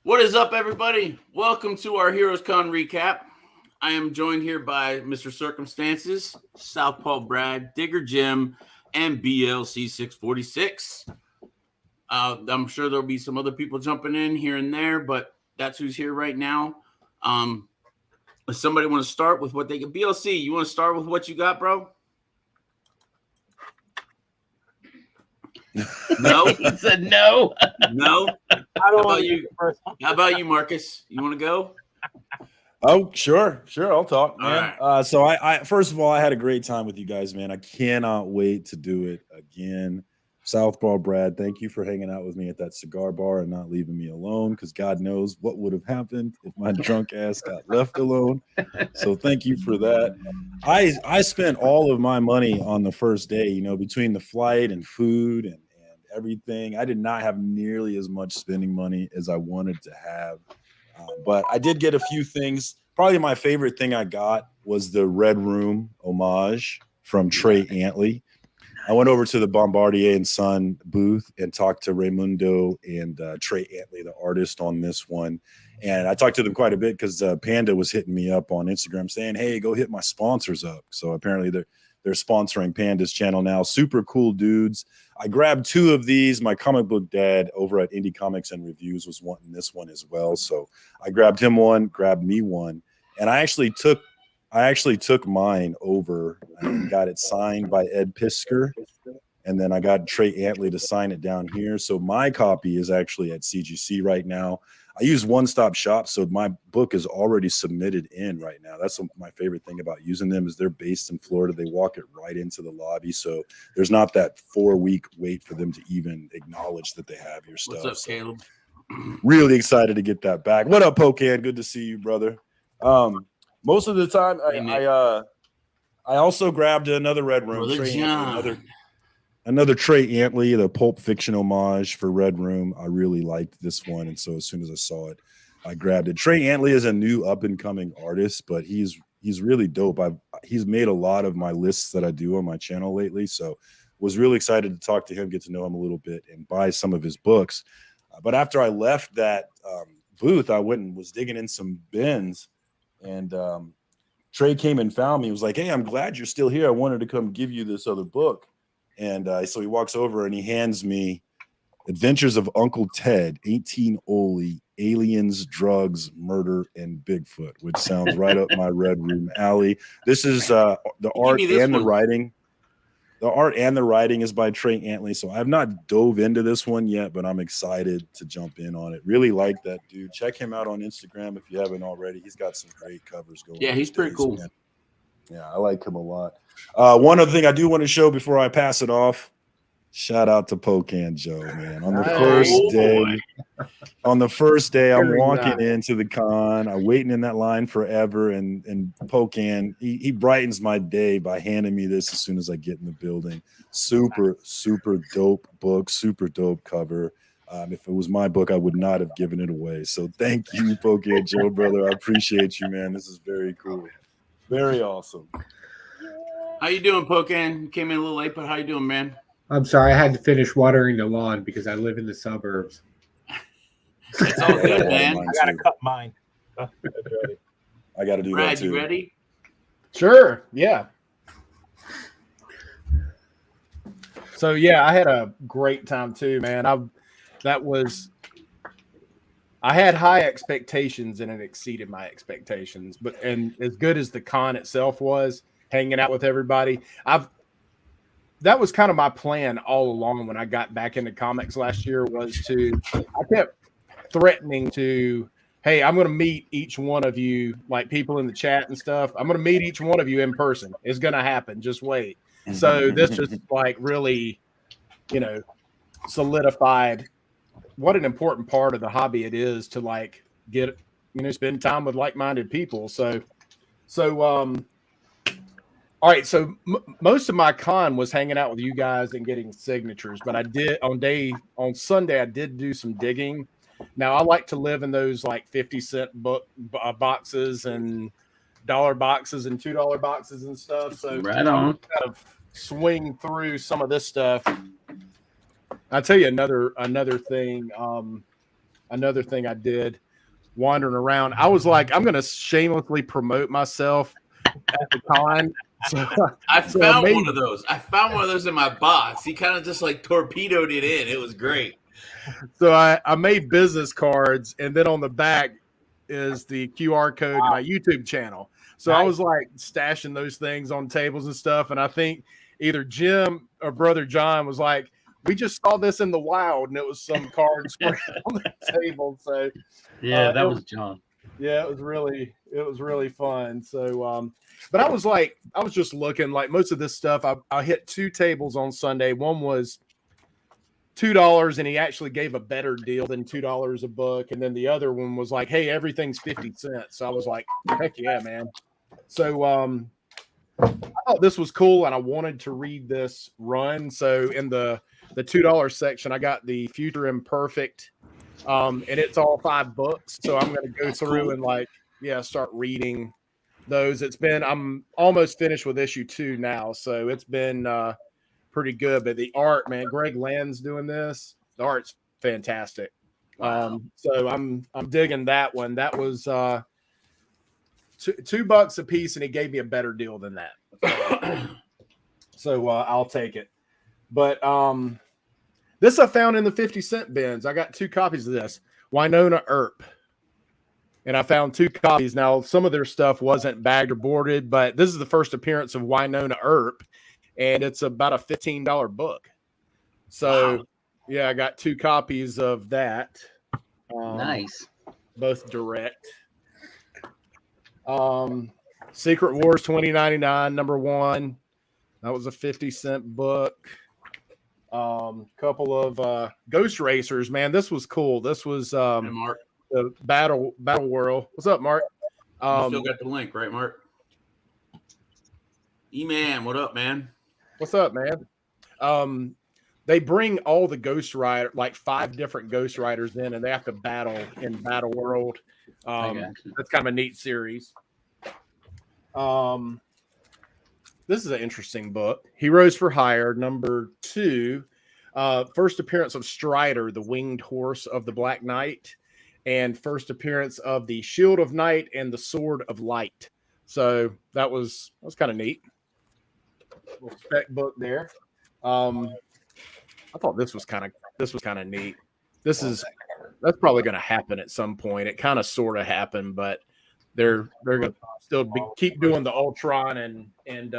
What is up, everybody? Welcome to our Heroes Con recap. I am joined here by Mr. Surcamstances, Southpaw Brad, Digger Jim, and BLC 646. I'm sure there'll be some other people jumping in here and there, but that's who's here right now. If somebody want to start with what they get, BLC, you want to start with what you got, bro? No, he said no. No. How about you, Marcus? You want to go? Oh, sure. I'll talk, man. Right. So I first of all, I had a great time with you guys, man. I cannot wait to do it again. Southpaw Brad, thank you for hanging out with me at that cigar bar and not leaving me alone, because God knows what would have happened if my drunk ass got left alone. So thank you for that. I spent all of my money on the first day, between the flight and food and everything. I did not have nearly as much spending money as I wanted to have. But I did get a few things. Probably my favorite thing I got was the Red Room homage from Trey Antley. I went over to the Bombardier and Son booth and talked to Raymundo and Trey Antley, the artist, on this one. And I talked to them quite a bit because Panda was hitting me up on Instagram saying, hey, go hit my sponsors up. So apparently they're sponsoring Panda's channel now. Super cool dudes. I grabbed two of these. My comic book dad over at Indie Comics and Reviews was wanting this one as well. So I grabbed him one, grabbed me one. And I actually took mine over and got it signed by Ed Pisker. And then I got Trey Antley to sign it down here. So my copy is actually at CGC right now. I use one-stop shop, so my book is already submitted in right now. That's my favorite thing about using them is they're based in Florida. They walk it right into the lobby, so there's not that 4-week wait for them to even acknowledge that they have your stuff. What's up, Caleb? Really excited to get that back. What up, Pocan? Good to see you, brother. Most of the time, I also grabbed another Red Room. Another Trey Antley, the Pulp Fiction homage for Red Room. I really liked this one, and so as soon as I saw it, I grabbed it. Trey Antley is a new up-and-coming artist, but he's really dope. He's made a lot of my lists that I do on my channel lately, so was really excited to talk to him, get to know him a little bit, and buy some of his books. But after I left that booth, I went and was digging in some bins, and Trey came and found me. He was like, hey, I'm glad you're still here. I wanted to come give you this other book. And so he walks over and he hands me Adventures of Uncle Ted, 18 Oli, Aliens, Drugs, Murder, and Bigfoot, which sounds right up my Red Room alley. This is the art and the writing. The art and the writing is by Trey Antley. So I've not dove into this one yet, but I'm excited to jump in on it. Really like that dude. Check him out on Instagram if you haven't already. He's got some great covers going. Yeah, he's pretty cool. Man. Yeah, I like him a lot. One other thing I do want to show before I pass it off, shout out to Pocan Joe, man. On the first day, I'm walking into the con. I'm waiting in that line forever, and Pocan, he brightens my day by handing me this as soon as I get in the building. Super, super dope book, super dope cover. If it was my book, I would not have given it away. So thank you, Pocan Joe, brother. I appreciate you, man. This is very cool. Very awesome. How you doing, Pocan? You came in a little late, but how you doing, man? I'm sorry, I had to finish watering the lawn because I live in the suburbs. It's all good, man. I gotta cut mine. I gotta do Brad, that too. You ready? Sure. Yeah. So yeah, I had a great time too, man. I had high expectations and it exceeded my expectations. And as good as the con itself was, hanging out with everybody, that was kind of my plan all along when I got back into comics last year I kept threatening to, hey, I'm going to meet each one of you, like people in the chat and stuff. I'm going to meet each one of you in person. It's going to happen. Just wait. So this just like really, solidified what an important part of the hobby it is to like get, spend time with like-minded people. So all right. So most of my con was hanging out with you guys and getting signatures, but I did on Sunday, I did do some digging. Now I like to live in those like 50-cent boxes and $1 boxes and $2 boxes and stuff. So right on. Kind of swing through some of this stuff. I'll tell you another thing. another thing I did wandering around. I was like, I'm going to shamelessly promote myself at the con. So I found one of those. I found one of those in my box. He kind of just like torpedoed it in. It was great. So I made business cards, and then on the back is the QR code to my YouTube channel. So I was like stashing those things on tables and stuff. And I think either Jim or Brother John was like, we just saw this in the wild, and it was some cards on the table. So yeah, that was John. Yeah, it was really fun. So but I was just looking, like most of this stuff. I hit 2 tables on Sunday. One was $2, and he actually gave a better deal than $2 a book. And then the other one was like, hey, everything's 50 cents. So I was like, heck yeah, man. So I thought this was cool, and I wanted to read this run. So in the $2 section, I got the Future Imperfect, and it's all 5 books. So I'm going to go through and start reading those. I'm almost finished with issue 2 now. So it's been pretty good. But the art, man, Greg Land's doing this. The art's fantastic. Wow. So I'm digging that one. That was $2 a piece, and he gave me a better deal than that. So I'll take it. But this I found in the 50-cent bins. I got 2 copies of this. Winona Earp. And I found 2 copies. Now, some of their stuff wasn't bagged or boarded, but this is the first appearance of Winona Earp, and it's about a $15 book. So, Wow. yeah, I got 2 copies of that. Nice. Both direct. Secret Wars 2099, number 1. That was a 50-cent book. Couple of Ghost Racers, man. This was cool. This was Hey, Mark. the Battle World. What's up, Mark? You still got the link, right, Mark? E-Man, what up, man? What's up, man? They bring all the Ghost Rider, like 5 different Ghost Riders in, and they have to battle in Battle World. That's kind of a neat series. This is an interesting book. Heroes for Hire, number 2. First appearance of Strider, the winged horse of the Black Knight, and first appearance of the Shield of Night and the Sword of Light. So that was kind of neat. Little spec book there. I thought this was kind of neat. That's probably going to happen at some point. It kind of sort of happened, but they're going to still keep doing the Ultron and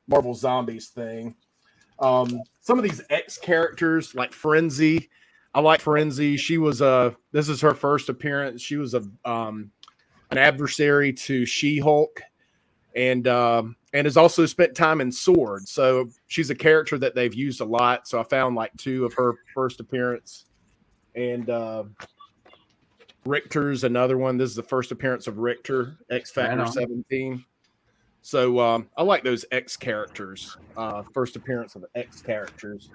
Marvel Zombies thing. Some of these X characters like Frenzy. I like Frenzy. She was this is her first appearance. She was an adversary to She-Hulk, and has also spent time in Sword. So she's a character that they've used a lot. So I found like 2 of her first appearance. And Richter's another one. This is the first appearance of Richter, X Factor 17. So I like those X characters. First appearance of X characters.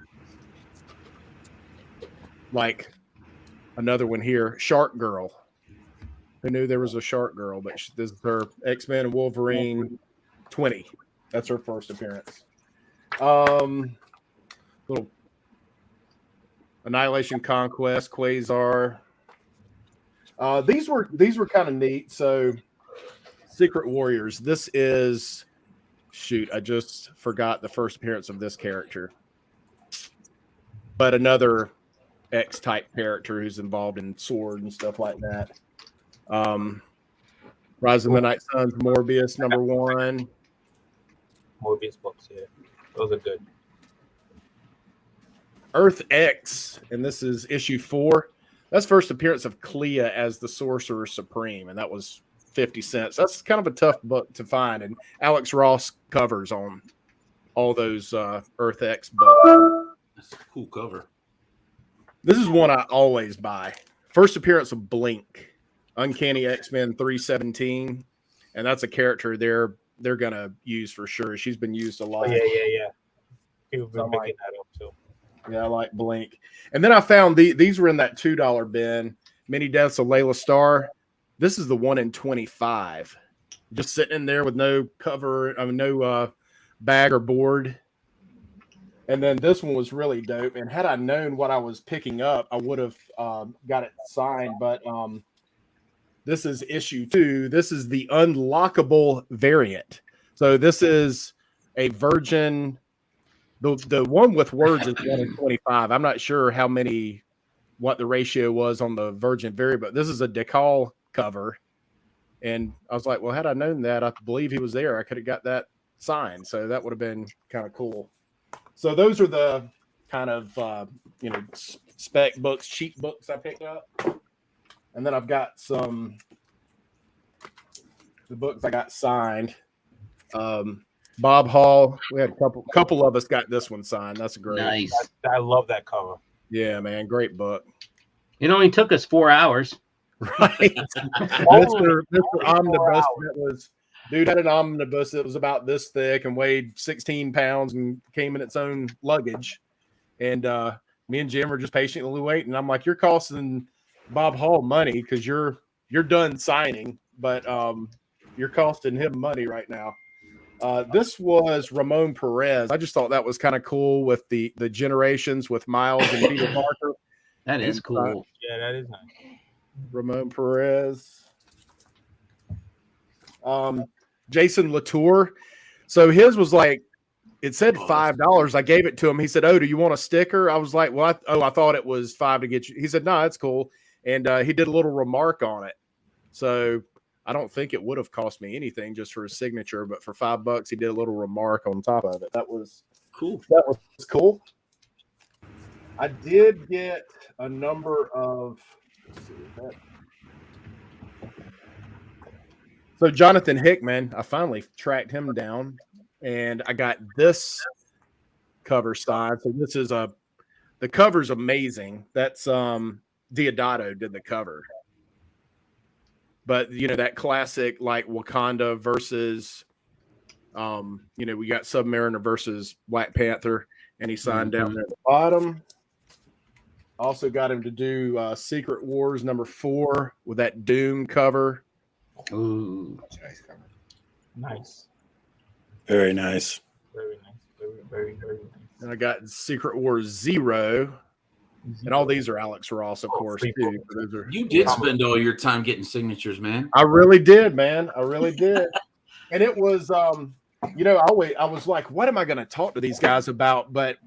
Like another one here, Shark Girl. Who knew there was a Shark Girl? But this is her X-Men and Wolverine 20. That's her first appearance. Little Annihilation Conquest, Quasar. These were kind of neat. So Secret Warriors. This is I just forgot the first appearance of this character. But another X-type character who's involved in Sword and stuff like that. Rise of the Night Sons, Morbius, number 1. Morbius books, yeah. Those are good. Earth X, and this is issue 4. That's first appearance of Clea as the Sorcerer Supreme, and that was 50 cents. That's kind of a tough book to find, and Alex Ross covers on all those Earth X books. That's a cool cover. This is one I always buy. First appearance of Blink, Uncanny X-Men 317, and that's a character they're gonna use for sure. She's been used a lot. Oh, yeah. People have been picking that up too. Yeah, I like Blink. And then I found these were in that $2 bin. Many Deaths of Layla Starr. This is the 1 in 25. Just sitting in there with no cover, no bag or board. And then this one was really dope. And had I known what I was picking up, I would have got it signed. But this is issue 2. This is the unlockable variant. So this is a Virgin. The one with words is 1 in 25. I'm not sure what the ratio was on the Virgin variant, but this is a decal cover. And I was like, well, had I known that, I believe he was there, I could have got that signed. So that would have been kind of cool. So those are the kind of, spec books, cheap books I picked up. And then I've got the books I got signed. Bob Hall, we had a couple of us got this one signed. That's great. Nice. I love that cover. Yeah, man, great book. It only took us 4 hours. Right. Mr. Omnibus, dude had an omnibus that was about this thick and weighed 16 pounds and came in its own luggage. And me and Jim were just patiently waiting. I'm like, you're costing Bob Hall money because you're done signing, but you're costing him money right now. This was Ramon Perez. I just thought that was kind of cool with the generations with Miles and Peter Parker. That is cool. Yeah, that is nice. Ramon Perez. Jason Latour. So his was like, it said $5. I gave it to him. He said, "Oh, do you want a sticker?" I was like, "Well, I thought it was $5 to get you." He said, "No, that's cool." And he did a little remark on it. So I don't think it would have cost me anything just for his signature, but for $5, he did a little remark on top of it. That was Cool. That was cool. I did get a number of. Let's see that. So Jonathan Hickman, I finally tracked him down, and I got this cover signed. So this is the cover's amazing. That's Deodato did the cover. But that classic like Wakanda versus we got Submariner versus Black Panther, and he signed down there at the bottom. Also got him to do Secret Wars #4 with that Doom cover. Ooh. Nice. Very nice. Very nice. Very, very, very nice. And I got Secret Wars 0. And all these are Alex Ross, of course, too. Those are, You did spend all your time getting signatures, man. I really did, man. I really did. And it was, I was like, what am I going to talk to these guys about? But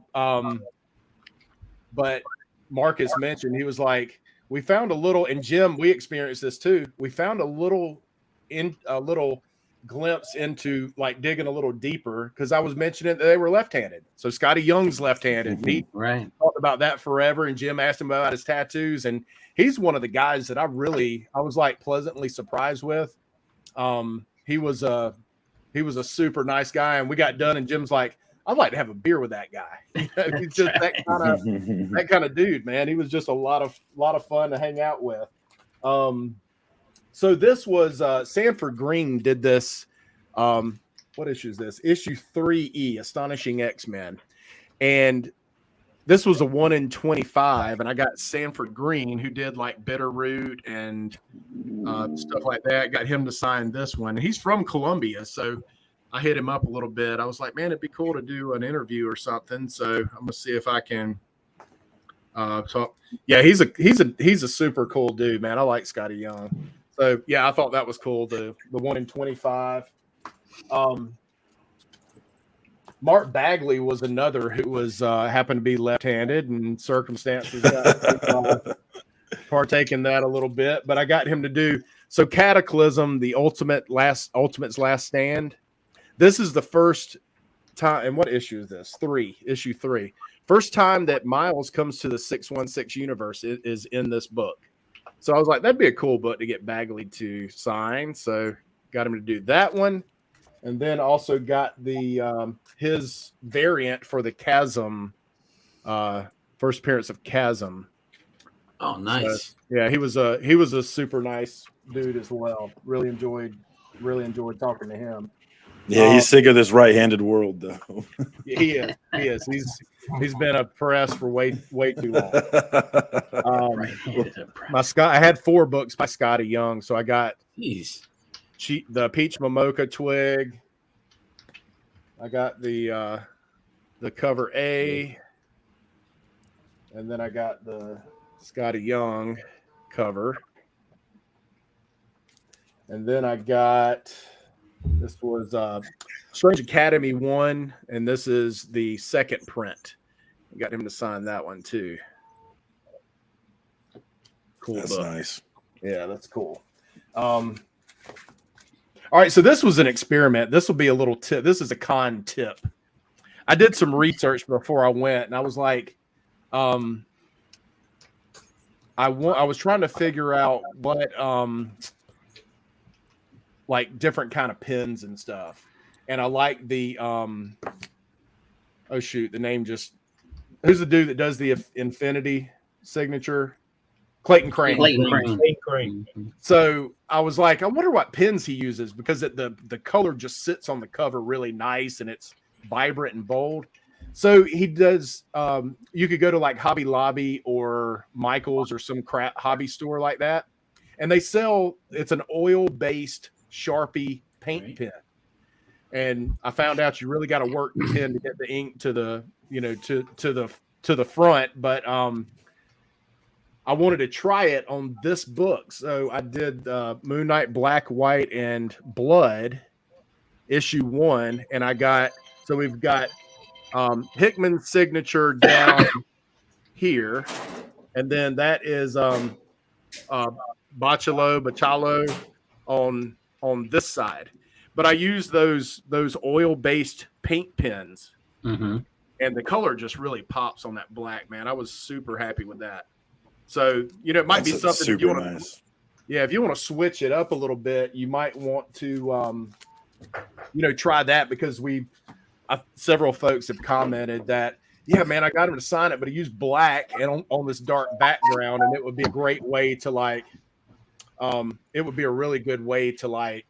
Marcus mentioned, he was like, we found a little, and Jim, we experienced this too. We found a little glimpse into like digging a little deeper because I was mentioning that they were left-handed. So Scotty Young's left-handed. Mm-hmm. He talked about that forever, and Jim asked him about his tattoos, and he's one of the guys that I was like pleasantly surprised with. He was a super nice guy, and we got done, and Jim's like, I'd like to have a beer with that guy. He's just that kind of dude, man. He was just a lot of fun to hang out with. So this was Sanford Green did this. What issue is this? Issue 3E, Astonishing X-Men, and this was a 1 in 25. And I got Sanford Green, who did like Bitterroot and stuff like that. Got him to sign this one. He's from Columbia, so I hit him up a little bit. I was like, man, it'd be cool to do an interview or something. So I'm gonna see if I can talk. Yeah, he's a super cool dude, man. I like Scotty Young. So yeah, I thought that was cool. The 1 in 25. Mark Bagley was another who was happened to be left-handed, and Surcamstances partake in that a little bit. But I got him to do so. Cataclysm, the Ultimate's Last Stand. This is the first time, and what issue is this? Issue 3. First time that Miles comes to the 616 universe is in this book. So I was like, that'd be a cool book to get Bagley to sign. So got him to do that one. And then also got the his variant for the Chasm, first appearance of Chasm. Oh, nice. So, yeah, he was a super nice dude as well. Really enjoyed talking to him. Yeah, he's sick of this right-handed world, though. He is. He's been a press for way too long. I had 4 books by Scotty Young, so I got the Peach Momoka Twig. I got the the cover A, and then I got the Scotty Young cover, and then I got this was Strange Academy 1, and this is the second print. I got him to sign that one too. Cool. That's book. nice. Yeah, that's cool. All right, so this was an experiment. This will be a little tip. This is a con tip. I did some research before I went, and I was like, I was trying to figure out what like different kind of pins and stuff. And I like the oh shoot, the name just who's the dude that does the Infinity signature? Clayton Crane. Clayton Crane. Hey, Crane. So I was like, I wonder what pins he uses because the color just sits on the cover really nice and it's vibrant and bold. So he does. You could go to like Hobby Lobby or Michael's or some crap hobby store like that, and they sell. It's an oil-based Sharpie paint pen. And I found out you really got to work the pen to get the ink to the to the front, but I wanted to try it on this book. So I did Moon Knight Black, White, and Blood, issue 1. And we've got Hickman's signature down here. And then that is Bachalo on this side. But I use those oil-based paint pens. Mm-hmm. And the color just really pops on that black, man. I was super happy with that. So, it might be something super you want to, nice. yeah, if you want to switch it up a little bit, you might want to, try that because several folks have commented that, yeah, man, I got him to sign it, but he used black and on this dark background, and it would be a great way to it would be a really good way to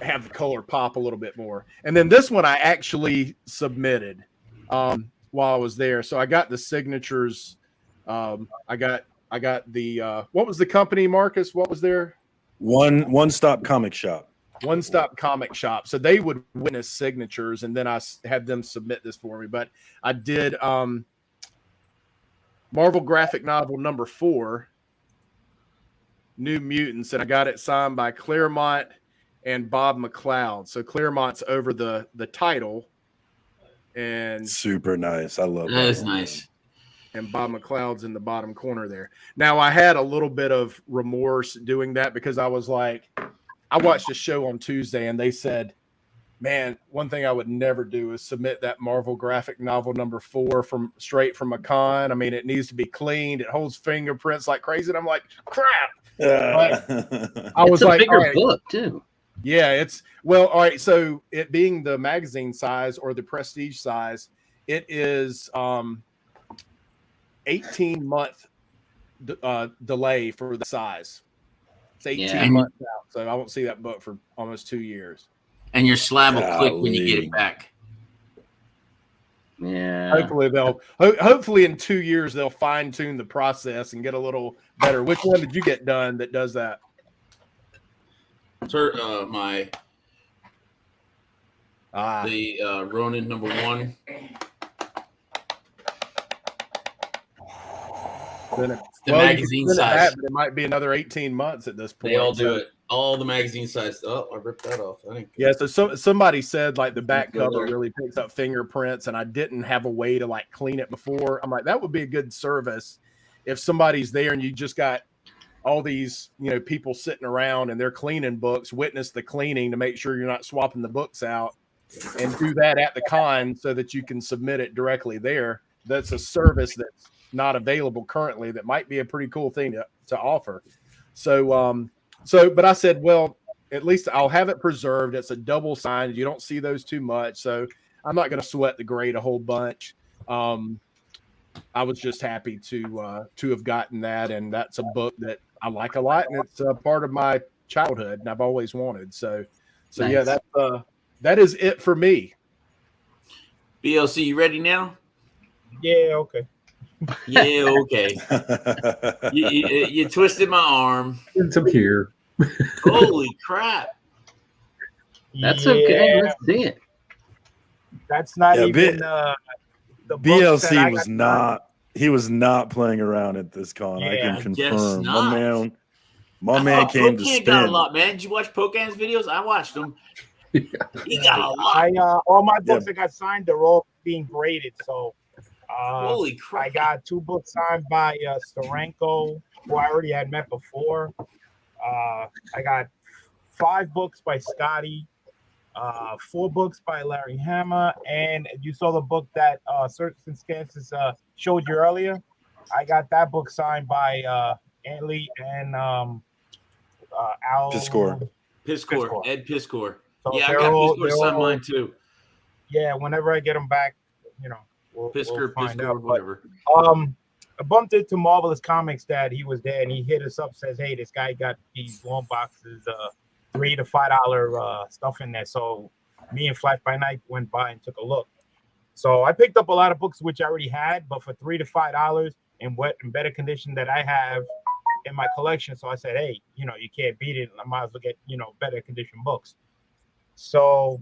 have the color pop a little bit more. And then this one I actually submitted while I was there. So I got the signatures. I got the what was the company, Marcus? What was there? One Stop Comic Shop. One Stop Comic Shop. So they would witness signatures, and then I had them submit this for me. But I did Marvel graphic novel number 4, New Mutants, and I got it signed by Claremont and Bob McLeod. So Claremont's over the title, and Super nice. I love That is one. nice. And Bob McLeod's in the bottom corner there. Now, I had a little bit of remorse doing that because I was like, I watched a show on Tuesday and they said, man, one thing I would never do is submit that Marvel graphic novel number 4 straight from a con. I mean, it needs to be cleaned. It holds fingerprints like crazy. And I'm like, crap. I was It's a like, bigger all right, book too. yeah, all right. So it being the magazine size or the prestige size, it is 18-month delay for the size. It's 18 months out, so I won't see that book for almost 2 years. And your slab will click when you get Golly. it back. Yeah. Hopefully in 2 years they'll fine tune the process and get a little better. Which one did you get done that does that? The Ronin number 1. The magazine size. But it might be another 18 months at this point. They all do it. All the magazine size. Oh, I ripped that off. I didn't. Yeah, so somebody said like the back Go cover there. really picks up fingerprints, and I didn't have a way to like clean it before. I'm like, that would be a good service if somebody's there and you just got all these people sitting around and they're cleaning books. Witness the cleaning to make sure you're not swapping the books out, and do that at the con so that you can submit it directly there. That's a service that's not available currently. That might be a pretty cool thing to offer. But I said, well, at least I'll have it preserved. It's a double signed. You don't see those too much. So I'm not going to sweat the grade a whole bunch. I was just happy to have gotten that. And that's a book that I like a lot. And it's a part of my childhood and I've always wanted. So Nice. yeah, that is it for me. BLC, you ready now? Yeah, okay. Yeah, okay. you twisted my arm. It's up here. Holy crap. That's Yeah. okay. Let's see it. That's not Yeah, even the books that I BLC was got not. He was not playing around at this con. I Yeah, can I guess confirm. not. My I man thought came to Pocan got a spin. lot, man. Did you watch Pocan's videos? I watched them. He signed. got a lot. All my books Yeah. that got signed, they're all being graded. So Holy crap. I got 2 books signed by Steranko, who I already had met before. I got 5 books by Scotty, 4 books by Larry Hammer, and you saw the book that Surcamstances showed you earlier. I got that book signed by Antley and Al Piscor. Piscor. Ed Piscor. So Yeah, I they're got all- Piscor they're signed all- mine too. Yeah, whenever I get them back, we'll Piscor, find Piscor, out. But, whatever. I bumped into Marvelous Comics that he was there, and he hit us up, says, "Hey, this guy got these long boxes, $3 to $5 stuff in there." So me and Flash by Night went by and took a look. So I picked up a lot of books which I already had, but for $3 to $5 in wet and better condition that I have in my collection. So I said, "Hey, you can't beat it. I might as well get better condition books." So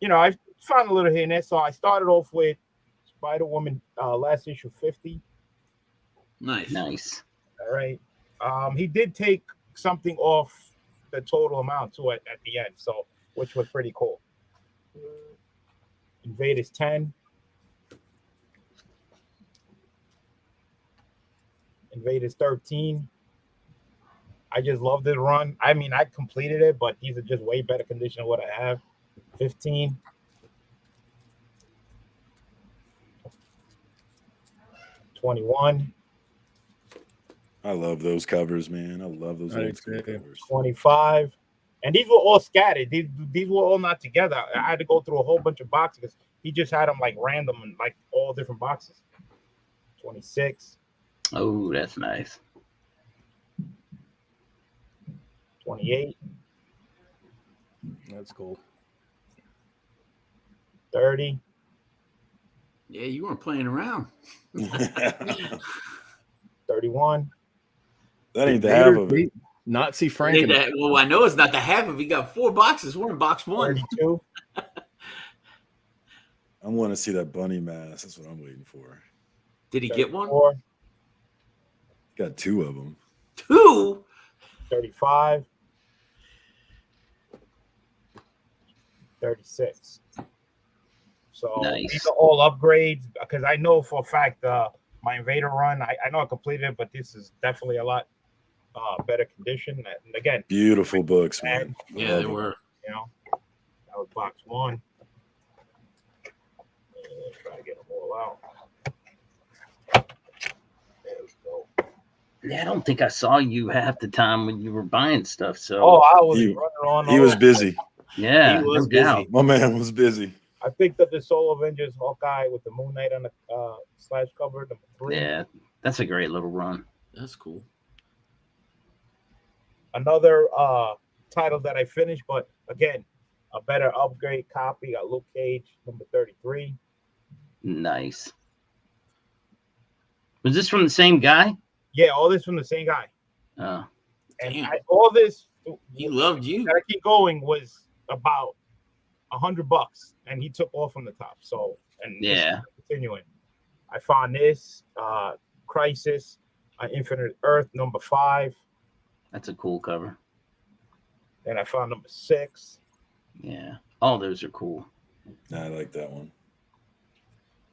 I found a little here and there. So I started off with Spider-Woman, last issue 50. Nice. All right. He did take something off the total amount to it at the end, so which was pretty cool. Invaders 10. Invaders 13. I just love this run. I mean, I completed it, but these are just way better condition than what I have. 15. 21. I love those covers, man. I love those old school covers. 25. And these were all scattered. These were all not together. I had to go through a whole bunch of boxes. He just had them like random and like all different boxes. 26. Oh, that's nice. 28. That's cool. 30. Yeah, you weren't playing around. 31. That ain't the half of it. Nazi Hey, Franken. well, I know it's not the half of it. He got 4 boxes. We're in box 1. 32. I want to see that bunny mask. That's what I'm waiting for. Did he get one? 34, Got 2 of them. 2? 35. 36. So Nice. these are all upgrades because I know for a fact my Invader run, I know I completed it, but this is definitely a lot better condition. And again, Beautiful books, man. Yeah, they were. That was box 1. Try to get them all out. There we go. Yeah, I don't think I saw you half the time when you were buying stuff. So I was He- running on. He all was that. busy. yeah, He was no doubt. busy. My man was busy. I picked up the Soul Avengers Hawkeye with the Moon Knight on the slash cover, number 3. Yeah, that's a great little run. That's cool. Another title that I finished, but again, a better upgrade copy. Got Luke Cage, number 33. Nice. Was this from the same guy? Yeah, all this from the same guy. Oh, And Damn. all this He loved you. that I keep going was about $100, and he took off from the top. So, and this is yeah. continuing. I found this Crisis, Infinite Earth, number 5. That's a cool cover. Then I found number 6. Yeah. All those are cool. I like that one.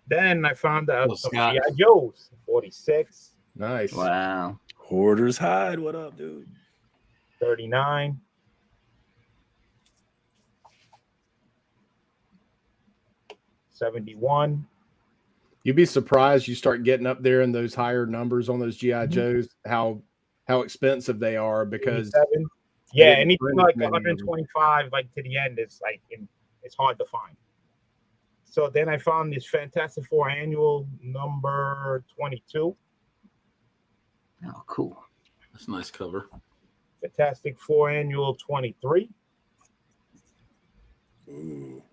Then I found out Well, some Scott. G.I. Joes, 46, Nice. Wow. Hoarders hide. What up, dude? 39. 71. You'd be surprised you start getting up there in those higher numbers on those GI Joes, how expensive they are because 87. Yeah, didn't anything print like many of them. 125, like to the end, it's like it's hard to find. So then I found this Fantastic Four annual number 22. Oh, cool. That's a nice cover. Fantastic Four annual 23. Ooh.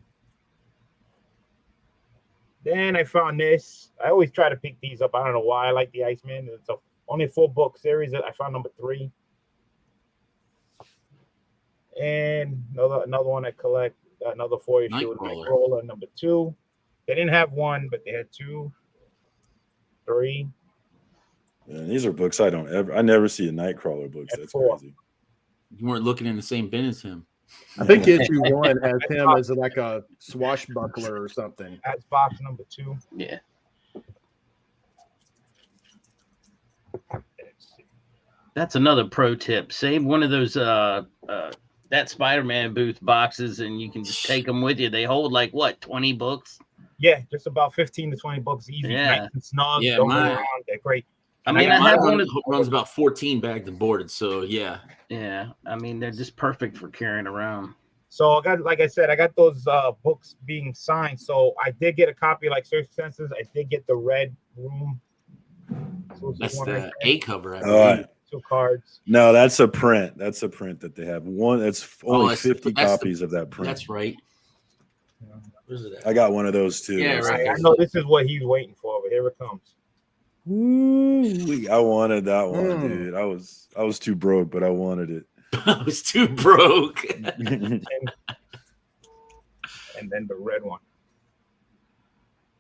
Then I found this. I always try to pick these up. I don't know why. I like the Iceman. It's only a 4-book series. I found number 3. And another one I collect. another 4 issue Nightcrawler. Nightcrawler number 2. They didn't have 1, but they had 2, 3. Yeah, these are books I never see a Nightcrawler books. At That's 4. crazy. You weren't looking in the same bin as him. I think issue 1 has him as like a swashbuckler or something. That's box number 2. Yeah. That's another pro tip. Save one of those that Spider-Man booth boxes, and you can just take them with you. They hold like what, 20 books? Yeah, just about 15 to 20 books easy. Yeah. Nice and snug. Yeah, Don't go mine- around. They're great. I mean, my I have one one of runs about 14 bagged and boarded, so yeah. yeah. I mean, they're just perfect for carrying around. So I got, like I said, I got those books being signed. So I did get a copy like Surcamstances. I did get the Red Room. So it's That's one the right there. A cover. I Oh, believe. 2 cards. no, that's a print. That's a print that they have. One. That's only that's- 50 that's the- copies of that print. That's right. Where's it at? I got one of those too. Yeah, That's right. I know this is what he's waiting for, but here it comes. Ooh, I wanted that one, Mm. dude. I was too broke, but I wanted it. I was too broke. And then the red one.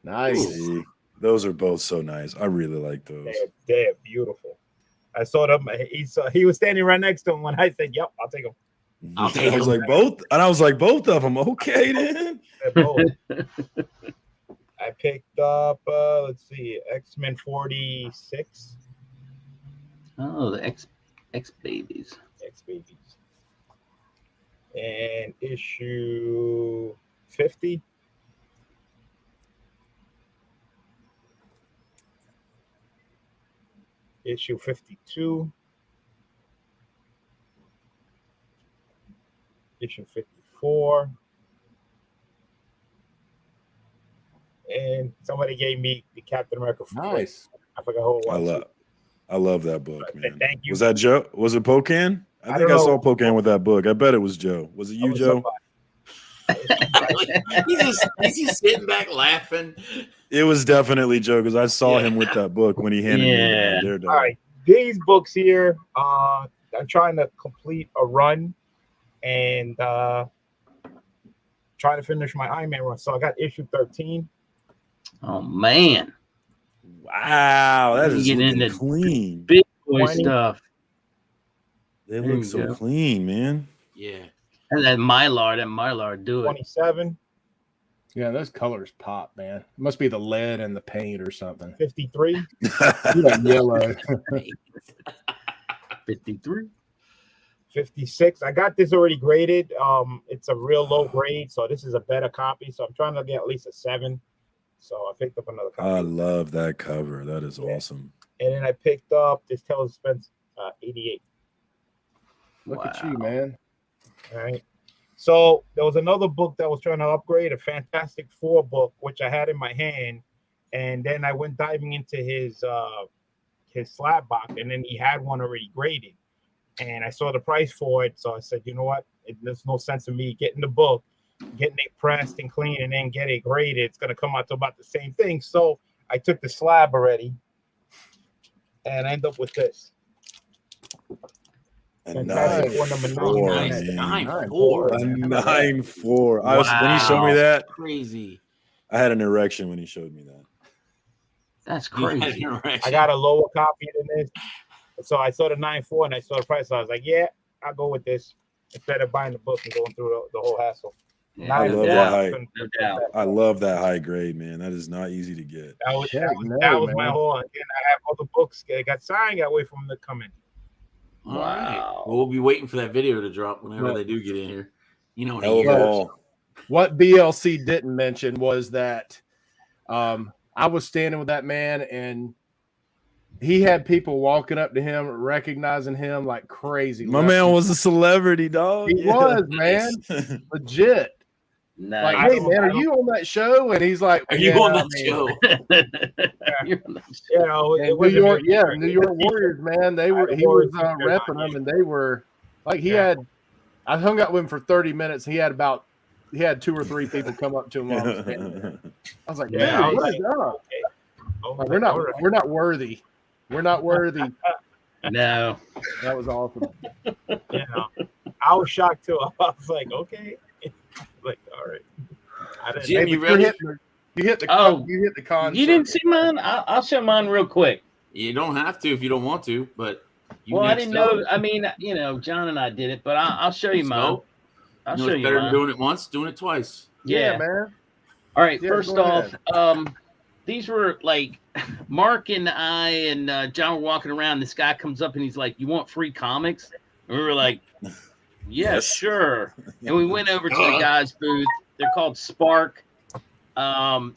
Nice. See, those are both so nice. I really like those. They're beautiful. I saw them. He was standing right next to him when I said, "Yep, I'll take them." I'll take I was them. like both, and I was like both of them. Okay, then. They're both. I picked up. Let's see, X-Men 46. Oh, the X babies. X-Babies. And issue 50. Issue 52. Issue 54. And somebody gave me the Captain America. Nice. I forgot who it was. I love that book, man. Thank you. Was that Joe? Was it Pocan? I think I don't saw know. Pocan with that book. I bet it was Joe. Was it you, Oh, Joe? he's just sitting back laughing. It was definitely Joe because I saw him with that book when he handed me Yeah. the Daredevil. All right, these books here, I'm trying to complete a run and trying to finish my Iron Man run. So I got issue 13. Oh man, Wow, that You is get looking into clean. big boy 20. stuff. They There look you so go. clean, man. Yeah. And that Mylar, do it. 27, Yeah, those colors pop, man. It must be the lead and the paint or something. 53, Yeah, yellow. 53. 56. I got this already graded. It's a real low grade, so this is a better copy. So I'm trying to get at least a 7. So I picked up another copy. I love that cover. That is awesome. And then I picked up this Tales of Suspense 88. Look at you, man. All right. So there was another book that I was trying to upgrade, a Fantastic Four book, which I had in my hand. And then I went diving into his slab box, and then he had one already graded. And I saw the price for it. So I said, you know what? There's no sense in me getting the book, getting it pressed and clean, and then get it graded. It's going to come out to about the same thing. So I took the slab already and I end up with this. A Fantastic Four 9-4, Nice. man. 9-4. A 9-4. When he showed me Wow. that, Crazy. I had an erection when he showed me that. That's You had crazy. an erection. I got a lower copy than this. So I saw the 9.4 and I saw the price. So I was like, yeah, I'll go with this instead of buying the book and going through the whole hassle. Yeah, I no love that doubt. height. No doubt. I love that high grade, man. That is not easy to get. That was, Yeah, that was man. my whole. Again, I have other books that got signed. Got wait for them to come in. All right. Wow. Well, we'll be waiting for that video to drop whenever Well- they do get in here. You know, in a Hell of a year. haul. What BLC didn't mention was that I was standing with that man and he had people walking up to him, recognizing him like crazy. My man was a celebrity, dog. He was, man. Legit. Nice. Like, hey, man, are you on that show? And he's like, Are you "Yeah, on I that mean, show? You're on that You know, And it New wasn't York, really- yeah, New York Warriors, man. He was repping them, and they were like he Yeah. had. I hung out with him for 30 minutes. He had 2 or 3 people come up to him while I was standing there. I was like, Yeah, dude, I was what is up? Okay. Oh, Like, we're not worthy. We're not worthy. No. That was awesome. You know, I was shocked too. I was like, okay, like, all I didn't. Jim, Hey, you but ready? you hit the Oh, you hit the con. You didn't circuit. see mine? I'll show mine real quick. You don't have to if you don't want to, but you Well, I next didn't up. know. I mean, John and I did it, but I'll show you mine. So, I'll you know, show it's you better than mine. doing it once, doing it twice. Yeah, man. All right. Yeah, First go off, ahead. these were like Mark and I and John were walking around. This guy comes up and he's like, "You want free comics?" And we were like, "Yeah, Yes. sure." And we went over to the guy's booth. They're called Spark.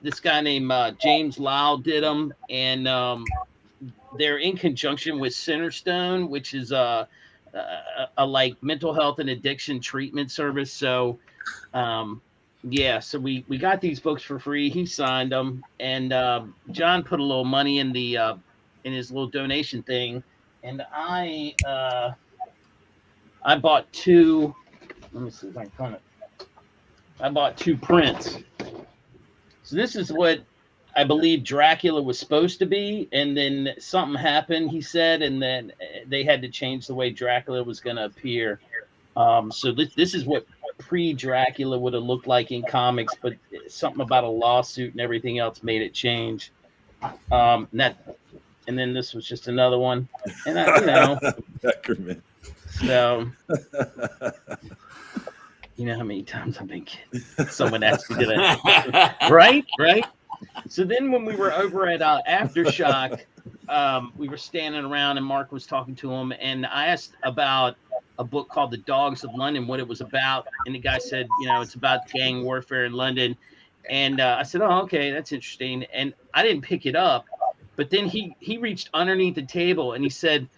This guy named James Lyle did them, and they're in conjunction with Centerstone, which is a like mental health and addiction treatment service. So, yeah, so we got these books for free. He signed them, and John put a little money in the in his little donation thing, and I bought two. Let me see if I can find it. I bought two prints. So this is what I believe Dracula was supposed to be, and then something happened, he said, and then they had to change the way Dracula was going to appear. So this is what pre-Dracula would have looked like in comics, but something about a lawsuit and everything else made it change. And then this was just another one, and Beckerman. so. You know how many times I've been kidding? Someone asked me that. Right? So then when we were over at Aftershock, we were standing around and Mark was talking to him. And I asked about a book called The Dogs of London, what it was about. And the guy said, it's about gang warfare in London. And I said, oh, okay, that's interesting. And I didn't pick it up. But then he reached underneath the table and he said,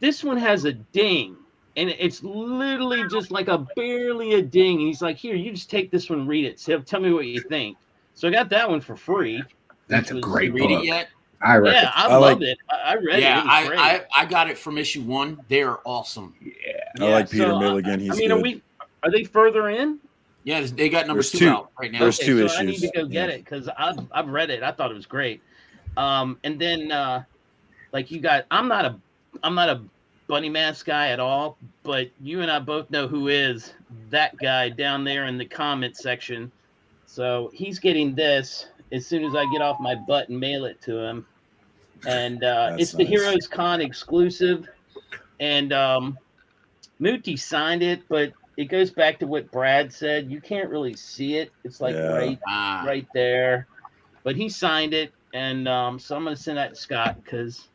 this one has a ding. And it's literally just like barely a ding. And he's like, here, you just take this one and read it. So tell me what you think. So I got that one for free. That's a great Read book. it yet? I read Yeah, it. I loved it. I read it. It was great. I got it from issue 1. They are awesome. I like Peter Milligan. He's good. Are they further in? Yeah, they got number There's 2 two. out right now. There's two so I need issues. to go get it because I've read it. I thought it was great. And then I'm not a bunny mask guy at all, but you and I both know who is that guy down there in the comment section. So he's getting this as soon as I get off my butt and mail it to him. And it's the nice. Heroes Con exclusive. And Muti signed it, but it goes back to what Brad said. You can't really see it. It's like right there. But he signed it, and so I'm going to send that to Scott because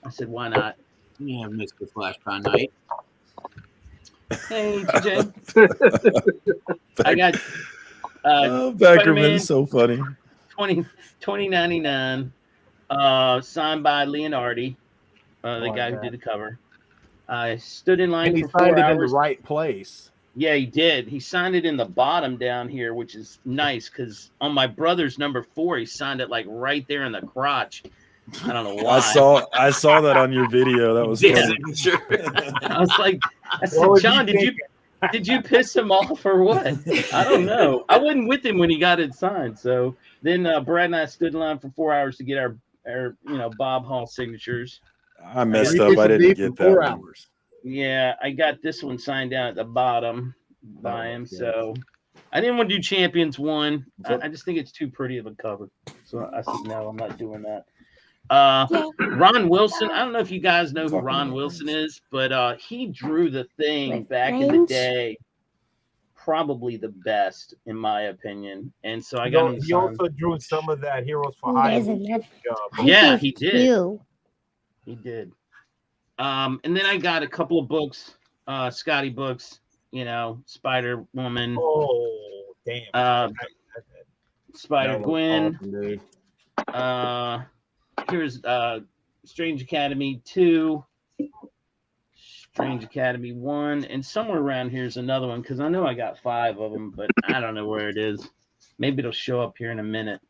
I said, why not? Yeah, Mr. Flash by Night. Hey, TJ. I got Beckerman's so funny. 2099, signed by Leonardi, the guy who did the cover. I stood in line And he for 4 signed it in hours. the right place. Yeah, he did. He signed it in the bottom down here, which is nice because on my brother's number 4, he signed it like right there in the crotch. I don't know why. I saw that on your video. That was funny. Sure. I was like, I said, John, did you piss him off or what? I don't know. I wasn't with him when he got it signed. So then Brad and I stood in line for 4 hours to get our Bob Hall signatures. I messed up. I didn't get that 4 one. hours. Yeah, I got this one signed down at the bottom by him. So I didn't want to do Champions 1. I just think it's too pretty of a cover. So I said, no, I'm not doing that. Ron Wilson. I don't know if you guys know who Ron Wilson is, but he drew the thing back in the day. Probably the best, in my opinion. And so I got him. He also drew some of that Heroes for Hire. Yeah, he did. He did. And then I got a couple of books, Scotty books, Spider Woman. Oh, damn. Spider Gwen. Awesome, Here's Strange Academy 2, Strange Academy 1, and somewhere around here's another one because I know I got 5 of them, but I don't know where it is. Maybe it'll show up here in a minute.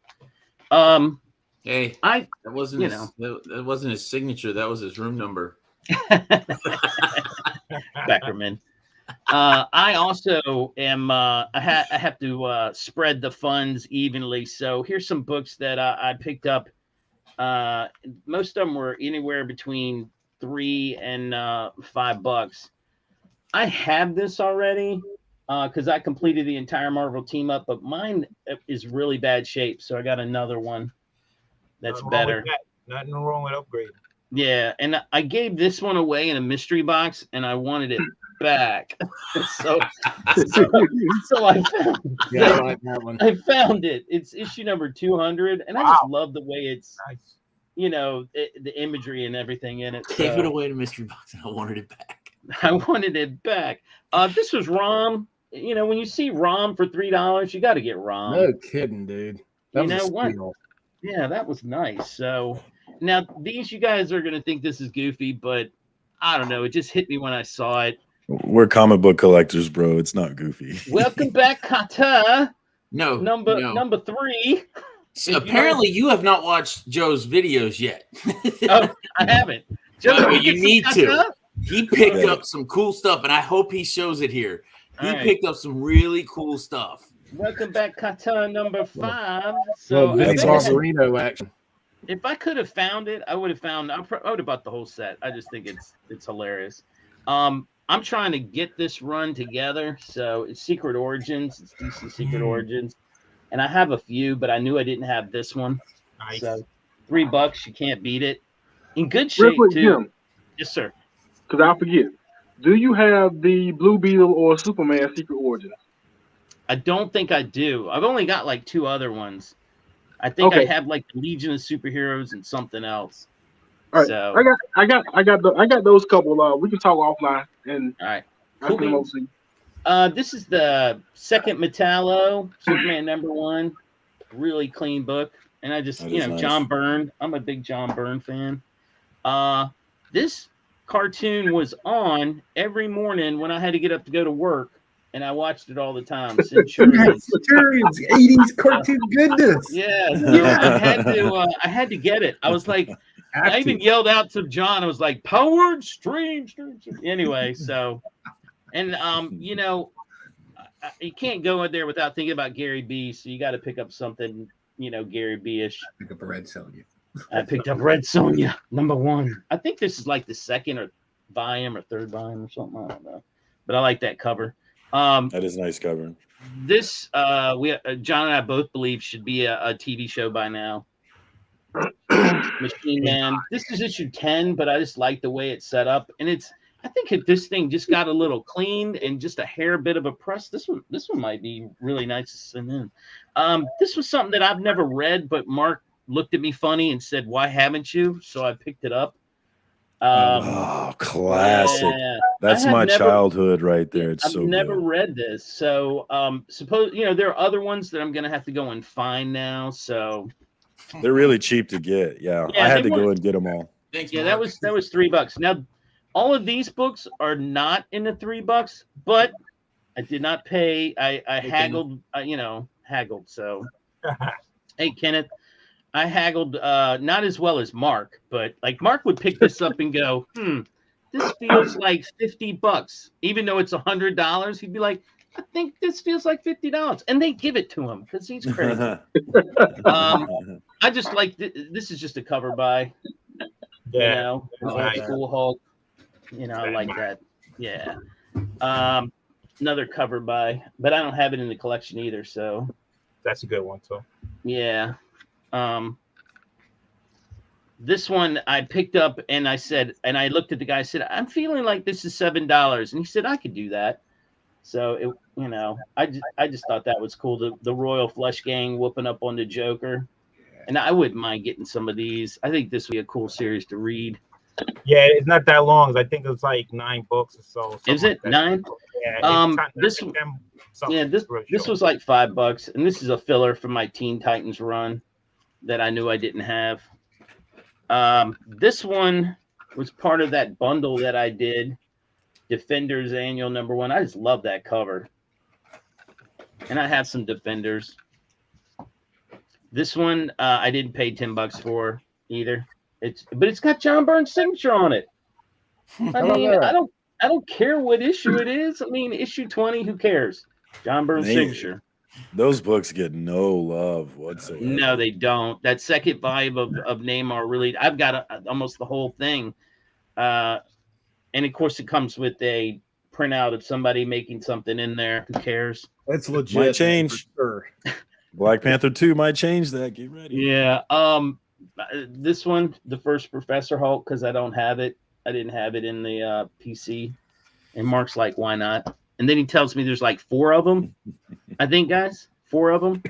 Hey, that wasn't that wasn't his signature. That was his room number. Beckerman. I also am. I have to spread the funds evenly. So here's some books that I picked up. Most of them were anywhere between $3 and $5. I have this already, because I completed the entire Marvel team up, but mine is really bad shape, so I got another one that's Nothing wrong with better. that. Nothing wrong with upgrading. Yeah, and I gave this one away in a mystery box, and I wanted it back. so I found Yeah, I like that one. I found it. It's issue number 200, and I just love the way it's, Nice. you know, the imagery and everything in it. Gave it So away to mystery box, and I wanted it back. I wanted it back. This was ROM. You know, when you see ROM for $3, you got to get ROM. No kidding, dude. That You was know a what? steal. Yeah, that was nice. So now these, you guys are going to think this is goofy, but I don't know. It just hit me when I saw it. We're comic book collectors, bro. It's not goofy. Welcome back, Kata. No, Number 3. So apparently, you have not watched Joe's videos yet. Oh, I haven't. Joe, Well, can we you get some need to. Kata? He picked up some cool stuff, and I hope he shows it here. He All right. picked up some really cool stuff. Welcome back, Kata number 5. So Well, Vinny That's awesome. Barbarino action. if I could have found it, I would have found. I would have bought the whole set. I just think it's hilarious. I'm trying to get this run together. So it's Secret Origins. It's DC Secret Origins, and I have a few, but I knew I didn't have this one. Nice. So $3, you can't beat it. In good Real shape quick, too. Jim, Yes, sir. because I forget. Do you have the Blue Beetle or Superman Secret Origins? I don't think I do. I've only got like 2 other ones. I think I Okay. have like the Legion of Superheroes and something else. All right. So I got those couple. We can talk offline and all right. I can Cool. see. This is the second Metallo, Superman #1. Really clean book. And I just, That you is know, nice. John Byrne. I'm a big John Byrne fan. This cartoon was on every morning when I had to get up to go to work, and I watched it all the time. Centurions. Centurions, 80s cartoon goodness. Yeah, so I had to get it. I was like, I even yelled out to John. I was like, "Powered stream." Anyway, so, and you know, you can't go in there without thinking about Gary B. So you got to pick up something, you know, Gary B-ish. Pick up a Red Sonja. I picked up Red Sonja #1. I think this is like the second or volume or third volume or something. I don't know, but I like that cover. That is a nice cover. This John and I both believe should be a TV show by now. Machine Man. This is issue 10, but I just like the way it's set up, and I think if this thing just got a little cleaned and just a hair bit of a press, this one might be really nice to send in. This was something that I've never read, but Mark looked at me funny and said, "Why haven't you?" So I picked it up. Oh, classic. Yeah, That's I have my never- childhood right there. It's I've so never good. read this, so suppose you know there are other ones that I'm gonna have to go and find now. So They're really cheap to get. Yeah, Yeah, I had they to go were- and get them all. Thanks, yeah, Mark. that was $3. Now, all of these books are not in the $3, but I did not pay. I haggled, haggled. So, hey, Kenneth, I haggled not as well as Mark, but like Mark would pick this up and go, this feels like $50, even though it's $100. He'd be like, I think this feels like $50, and they give it to him because he's crazy. I just like this is just a cover by, you know, an old nice. school Hulk. You know, I like that. Yeah. Another cover by, but I don't have it in the collection either. So That's a good one too. yeah. This one I picked up and I said, and I looked at the guy. I said, I'm feeling like this is $7, and he said I could do that. So it, you know, I just thought that was cool. The Royal Flush Gang whooping up on the Joker, and I wouldn't mind getting some of these. I think this would be a cool series to read. Yeah, it's not that long. I think it's like 9 books or so. something Is it like that. 9? Yeah. This was like $5, and this is a filler for my Teen Titans run that I knew I didn't have. This one was part of that bundle that I did, Defenders Annual #1. I just love that cover, and I have some Defenders. This one I didn't pay $10 for either. But it's got John Byrne's signature on it. I mean, I don't care what issue it is. I mean, issue 20, who cares? John Byrne's signature. Those books get no love whatsoever. No, they don't. That second volume of Neymar really, I've got almost the whole thing. And of course, it comes with a printout of somebody making something in there. Who cares? It's legit. Might change. for sure. Black Panther 2 might change that. Get ready. Yeah. This one, the first Professor Hulk, because I don't have it. I didn't have it in the PC. And Mark's like, why not? And then he tells me there's like 4 of them. I think, guys, 4 of them.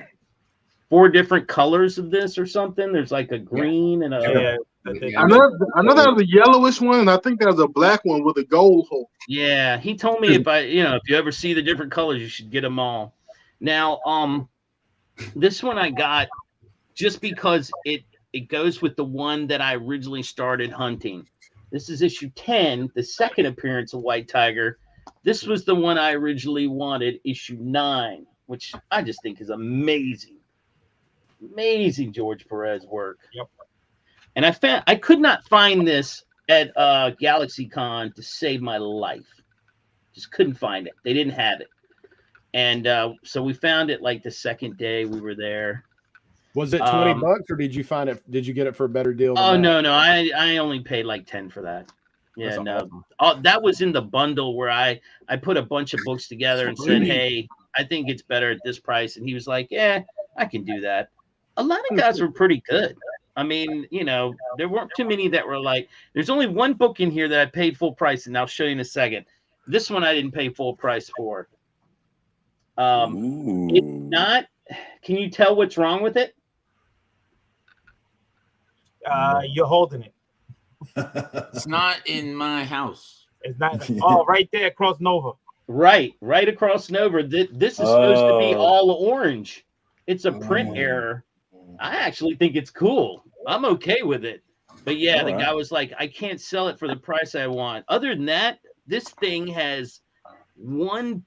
4 different colors of this or something. There's like a green and a. I know there's a yellowish one, and I think there's a black one with a gold hole. Yeah, he told me if you ever see the different colors, you should get them all. Now, this one I got just because it goes with the one that I originally started hunting. This is issue 10, the second appearance of White Tiger. This was the one I originally wanted, issue 9, which I just think is amazing. Amazing George Perez work. Yep. And I could not find this at GalaxyCon to save my life. Just couldn't find it. They didn't have it. And so we found it like the second day we were there. Was it $20 or did you find it? Did you get it for a better deal? Oh, no. I only paid like 10 for that. Yeah, That's no. awesome. That was in the bundle where I put a bunch of books together and said, hey, I think it's better at this price. And he was like, yeah, I can do that. A lot of guys were pretty good. I mean, there weren't too many that were like, there's only one book in here that I paid full price, and I'll show you in a second. This one I didn't pay full price for. It's not, can you tell what's wrong with it? You're holding it. It's not in my house. It's not. Oh, right there across Nova. Right across Nova. This is supposed to be all orange. It's a print error. I actually think it's cool. I'm okay with it. But yeah, the guy was like, I can't sell it for the price I want. Other than that, this thing has one,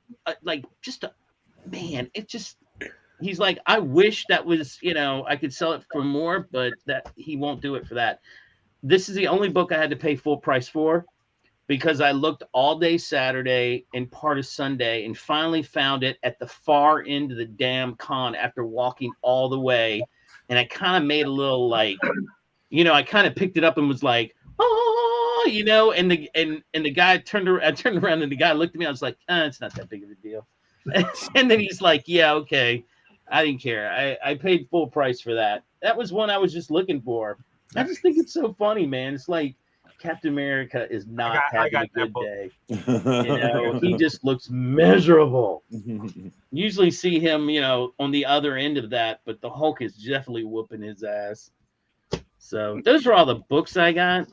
he's like, I wish that was, I could sell it for more, but that he won't do it for that. This is the only book I had to pay full price for because I looked all day Saturday and part of Sunday and finally found it at the far end of the damn con after walking all the way. And I kind of made a little I kind of picked it up and was like, oh, and the guy turned around. I turned around and the guy looked at me. I was like, it's not that big of a deal. And then he's like, yeah, okay. I didn't care. I paid full price for that. That was one I was just looking for. I just think it's so funny, man. It's like Captain America is not having a good day. He just looks miserable. Usually see him, on the other end of that, but the Hulk is definitely whooping his ass. So those are all the books I got.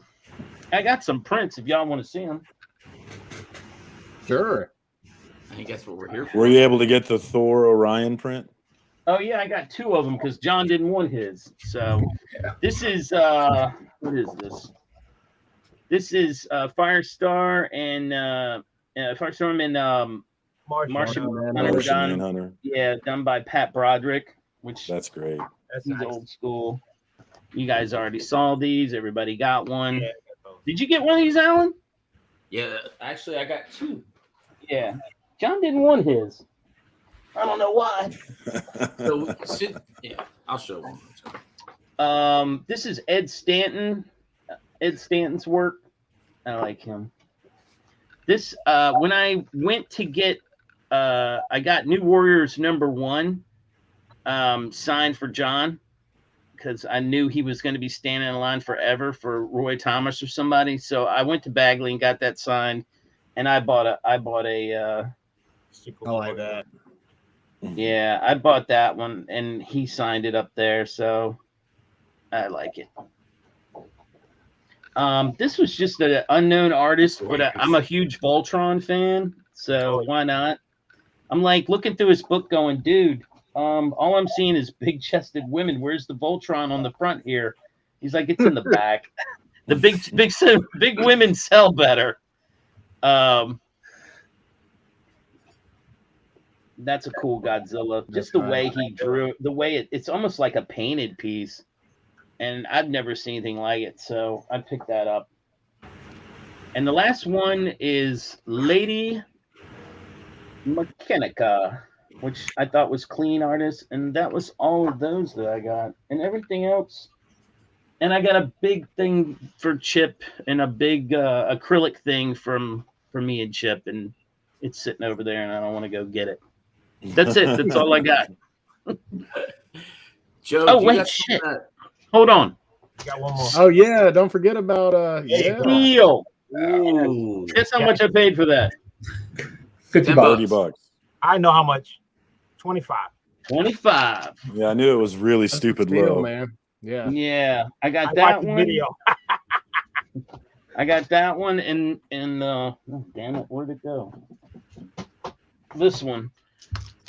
I got some prints if y'all want to see them. Sure. I think that's what we're here for. Were you able to get the Thor Orion print? Oh yeah, I got 2 of them because John didn't want his. So this is what is this? This is Firestar and Firestorm and Martian Hunter. Yeah, done by Pat Broderick, which That's great. That's he's nice. old school. You guys already saw these. Everybody got one. Did you get one of these, Alan? Yeah, actually, I got 2. Yeah. John didn't want his. I don't know why. So, I'll show one. This is Ed Stanton. Ed Stanton's work. I like him. This when I went to get I got New Warriors #1 signed for John because I knew he was going to be standing in line forever for Roy Thomas or somebody. So I went to Bagley and got that signed, and I bought a I like that. Yeah, I bought that one, and he signed it up there, so I like it. This was just an unknown artist, but I'm a huge Voltron fan, so why not? I'm like looking through his book going, dude, all I'm seeing is big-chested women. Where's the Voltron on the front here? He's like, it's in the back. The big women sell better. That's a cool Godzilla. Just the way he drew, the way it's almost like a painted piece. And I've never seen anything like it, so I picked that up. And the last one is Lady Mechanica, which I thought was clean artist. And that was all of those that I got. And everything else. And I got a big thing for Chip and a big acrylic thing for me and Chip. And It's sitting over there, and I don't want to go get it. That's it. That's all I got. Joe, Oh, you wait, got shit. some of that- Hold on. Got one more. Oh yeah, don't forget about yeah. Deal. Ooh. Guess how much I paid for that? 50 $10. bucks. 30 bucks. I know how much. 25. 25. Yeah, I knew it was really That's a stupid steal, low. man. Yeah. Yeah, I got I that watched the one. video. I got that one, and oh, damn it, where'd it go? This one.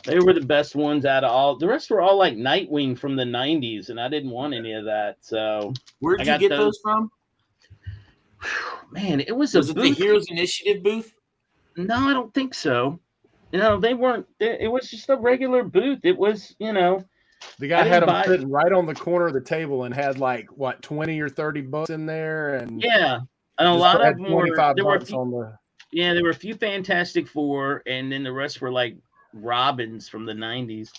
They were the best ones out of all. The rest were all like Nightwing from the 90s, and I didn't want any of that. So, Where'd I you got get those. those from? Man, it was Was a it the booth. Heroes Initiative booth? No, I don't think so. No, they weren't. It was just a regular booth. It was, The I guy had didn't them buy- sitting right on the corner of the table and had like what 20 or 30 books in there, and yeah. And a just lot had of them were. 25 There were a bucks few, on the. yeah, there were a few Fantastic Four, and then the rest were like Robins from the 90s.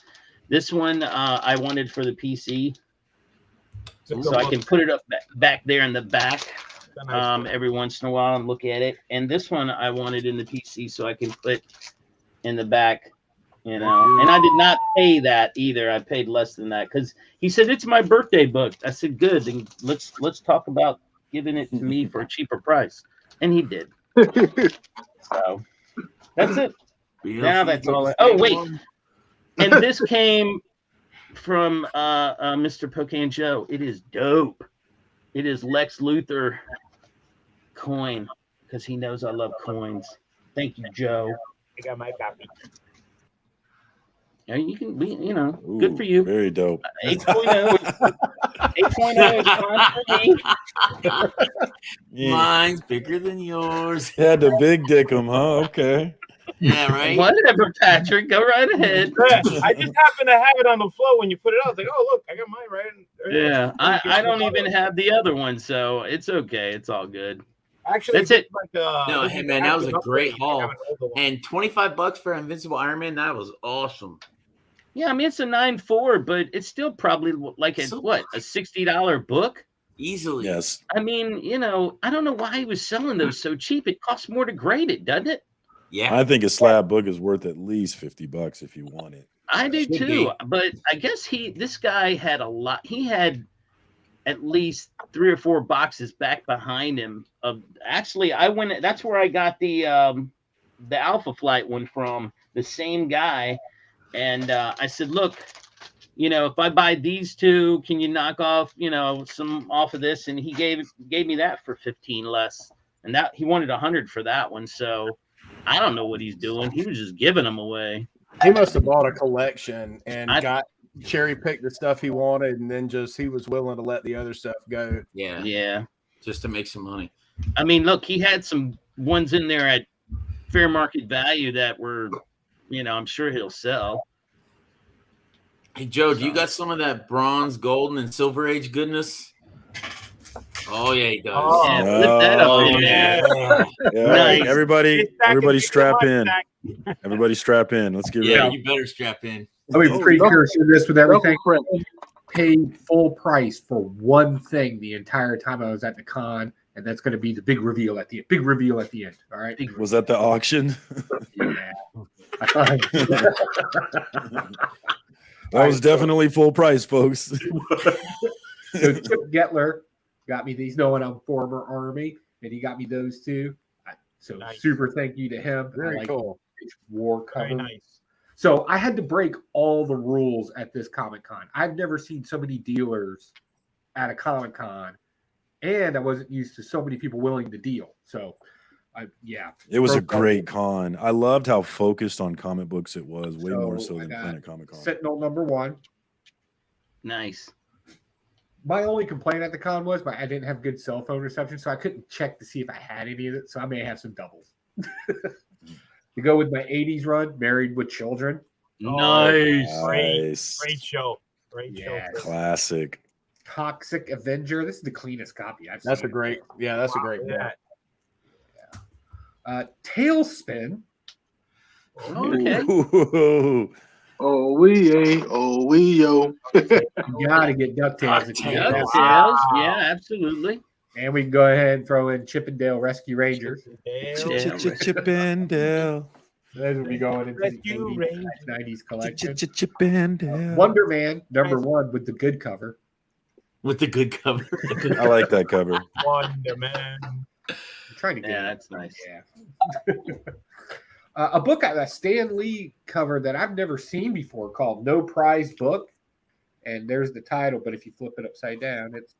This one I wanted for the PC, It's a good so I book. can put it up back there in the back It's a nice book. every once in a while and look at it. And this one I wanted in the PC so I can put in the back, And I did not pay that either. I paid less than that because he said it's my birthday book. I said good, then let's talk about giving it to me for a cheaper price, and he did. So that's it. Now that's all. Oh wait, and this came from Mr. Pocan Joe. It is dope. It is Lex Luthor coin because he knows I love coins. Thank you, Joe. I got my copy. Yeah, you can be, Ooh, good for you. Very dope. 8.0 is fine for me. Mine's bigger than yours. Had to big dick him, huh? Okay. Yeah, right. Whatever, Patrick. Go right ahead. I just happened to have it on the floor when you put it out. I was like, oh, look, I got mine right here. Yeah, I don't even have the other one, so it's okay. It's all good. Actually, That's it. Like, No, hey man, that was a great haul. I have an older one. And $25 for Invincible Iron Man, that was awesome. Yeah, I mean it's a 9.4, but it's still probably like a So- a $60 book. Easily. Yes. I mean, I don't know why he was selling those so cheap. It costs more to grade it, doesn't it? Yeah. I think a slab book is worth at least $50 if you want it. I do Should too, be. but I guess this guy had a lot. He had at least 3 or 4 boxes back behind him. Actually, that's where I got the Alpha Flight one from, the same guy. And I said, look, if I buy these 2, can you knock off, some off of this? And he gave me that for 15 less. And that he wanted 100 for that one. So I don't know what he's doing. He was just giving them away. He must have bought a collection and I- got cherry picked the stuff he wanted, and then he was willing to let the other stuff go. Yeah. Yeah. Just to make some money. I mean, look, he had some ones in there at fair market value that were, I'm sure he'll sell. Hey Joe, do you got some of that bronze, golden, and silver age goodness? Oh yeah, he does. Oh, Yeah, flip that up in yeah. there. Yeah, all right, Nice. everybody strap in. Stack. Everybody strap in. Let's get Yeah, ready. you better strap in. I'll be pretty curious with this with everything. Friend. Paid full price for one thing the entire time I was at the con, and that's going to be the big reveal at the end. Big reveal at the end. All right. Was that the auction? Yeah. That was definitely full price, folks. So Chip Getler got me these, knowing I'm former Army, and he got me those 2. So Nice. super thank you to him. Very I like cool. each war cover. Very nice. So I had to break all the rules at this Comic-Con. I've never seen so many dealers at a Comic-Con, and I wasn't used to so many people willing to deal. So, It was a Broke all great con. I loved how focused on comic books it was, way more So so I than got Planet Comic Con. Sentinel #1. Nice. My only complaint at the con was I didn't have good cell phone reception, so I couldn't check to see if I had any of it. So I may have some doubles. To go with my 80s run, Married with Children. Nice. Nice. Great show. Great show. Yes. Classic. Toxic Avenger. This is the cleanest copy I've seen. That's a great book. Yeah. Tailspin. Okay. Ooh. Oh, we yo. You got to get DuckTales. if you get that. DuckTales. Yeah, absolutely. And we can go ahead and throw in Chip and Dale Rescue Rangers. Yeah. Chip and Dale. Those will be going into the Rescue 80s, Ranger. 90s collection. Chip and Dale. Wonder Man, number 1 with the good cover. With the good cover. I like that cover. Wonder Man. I'm trying to get Yeah, it. that's nice. Yeah. A book, a Stan Lee cover that I've never seen before called No Prize Book. And there's the title, but if you flip it upside down, it's.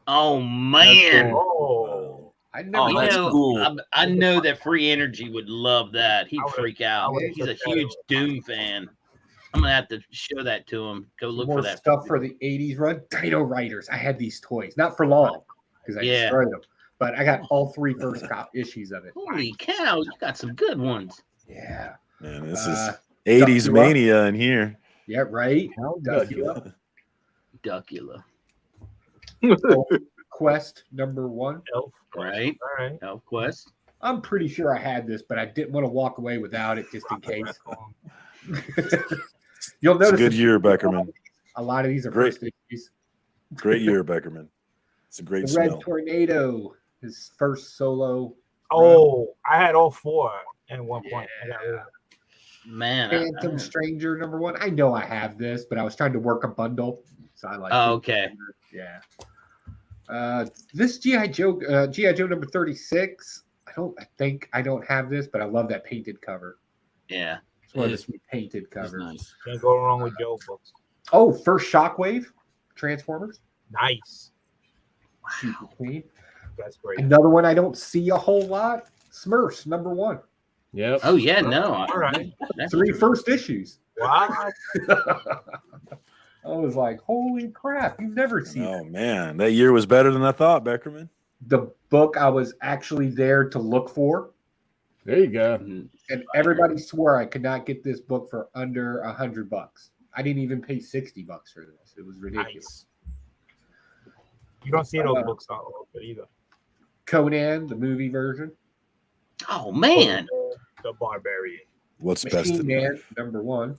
Oh man. Oh, I never. You that's know, cool. I know that Free Energy would love that. He'd I would- freak out. I would He's a put that huge on. Doom fan. I'm gonna have to show that to him. Go look more for that stuff for the 80s run. Dino Riders. I had these toys, not for long because I Yeah. destroyed them, but I got all 3 first issues of it. Holy cow! You got some good ones. Yeah. Man, this Uh, is 80s Duckula. mania in here. Yeah, right. How Duckula. Duckula, Quest number 1. Elf. right? All right. Elf Quest. I'm pretty sure I had this, but I didn't want to walk away without it just in case. You'll It's a notice good year, Beckerman. a lot of these are Great. first issues. Great year, Beckerman. It's a great The Red smell. Tornado, his first solo. Oh, I had all 4 at one point. I got rid of it. Man. Phantom Stranger number 1. I know I have this, but I was trying to work a bundle, so I like. Oh, it. okay. Yeah. This GI Joe number 36. I think I don't have this, but I love that painted cover. Yeah. It's one of Yeah. the sweet painted That's covers. nice. Can't go wrong with Joe books. Oh, first Shockwave, Transformers, Nice. super clean. That's great. Another one I don't see a whole lot. Smurfs number 1. Yep. Oh yeah. No. All right. That's 3 first issues. Wow. I was like, holy crap, you've never seen Oh, man. That year was better than I thought, Beckerman. the book I was actually there to look for. There you go. And everybody swore I could not get this book for under $100. I didn't even pay $60 for this. It was ridiculous. Nice. You don't see those books all over either. Conan, the movie version. Oh man. The Barbarian. What's best Machine in Man, number 1.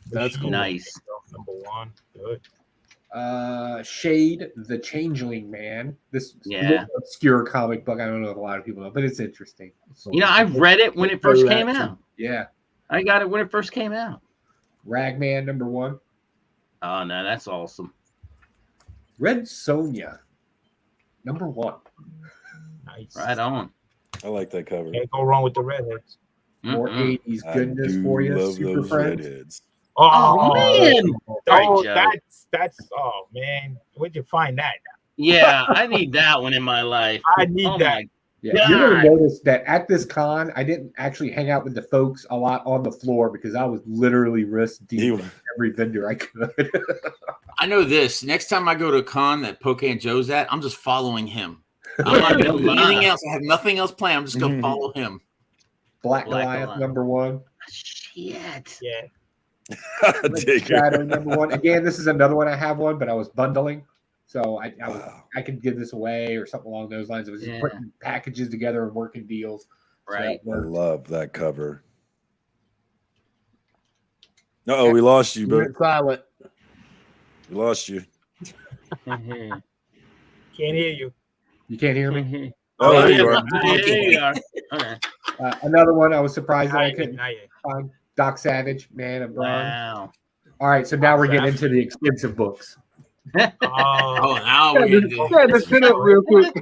That's cool. Nice. Number 1. Good. Shade, the Changeling Man. This Yeah. little obscure comic book. I don't know if a lot of people know, but it's interesting. You know, I've read it when it first came out. Yeah. I got it when it first came out. Ragman, number 1. Oh no, that's awesome. Red Sonja, number 1. Nice. Right on. I like that cover. Can't go wrong with the redheads. More Mm-mm. 80s I goodness do for you, love Super those Friends. redheads. Oh man. Sorry, Oh, Joe. that's oh man. Where'd you find that? Yeah, I need that one in my life. I need Oh that. my Yeah, you're gonna God. notice that at this con, I didn't actually hang out with the folks a lot on the floor because I was literally wrist deep You- in every vendor I could. I know this. Next time I go to a con that Pocan Joe's at, I'm just following him. I'm not doing anything else. I have nothing else planned. I'm just going to follow him. Black Black Goliath, Goliath. number 1. Shit. Yeah. Red Digger. Shadow, number 1. Again, this is another one I have one, but I was bundling. So Wow. I could give this away or something along those lines. I was just Yeah. putting packages together and working deals. So Right. that I worked. love that cover. Uh-oh, we lost you, You but went silent. we lost you. Can't hear you. You can't hear me? Oh, there you are. Yeah, there you are. Okay. Another one I was surprised that I Not couldn't yet. find. Doc Savage, Man of Bronze. Wow. All right, so now we're getting into the expensive books. Oh, Oh, now we're going to do Yeah, just sit up real quick.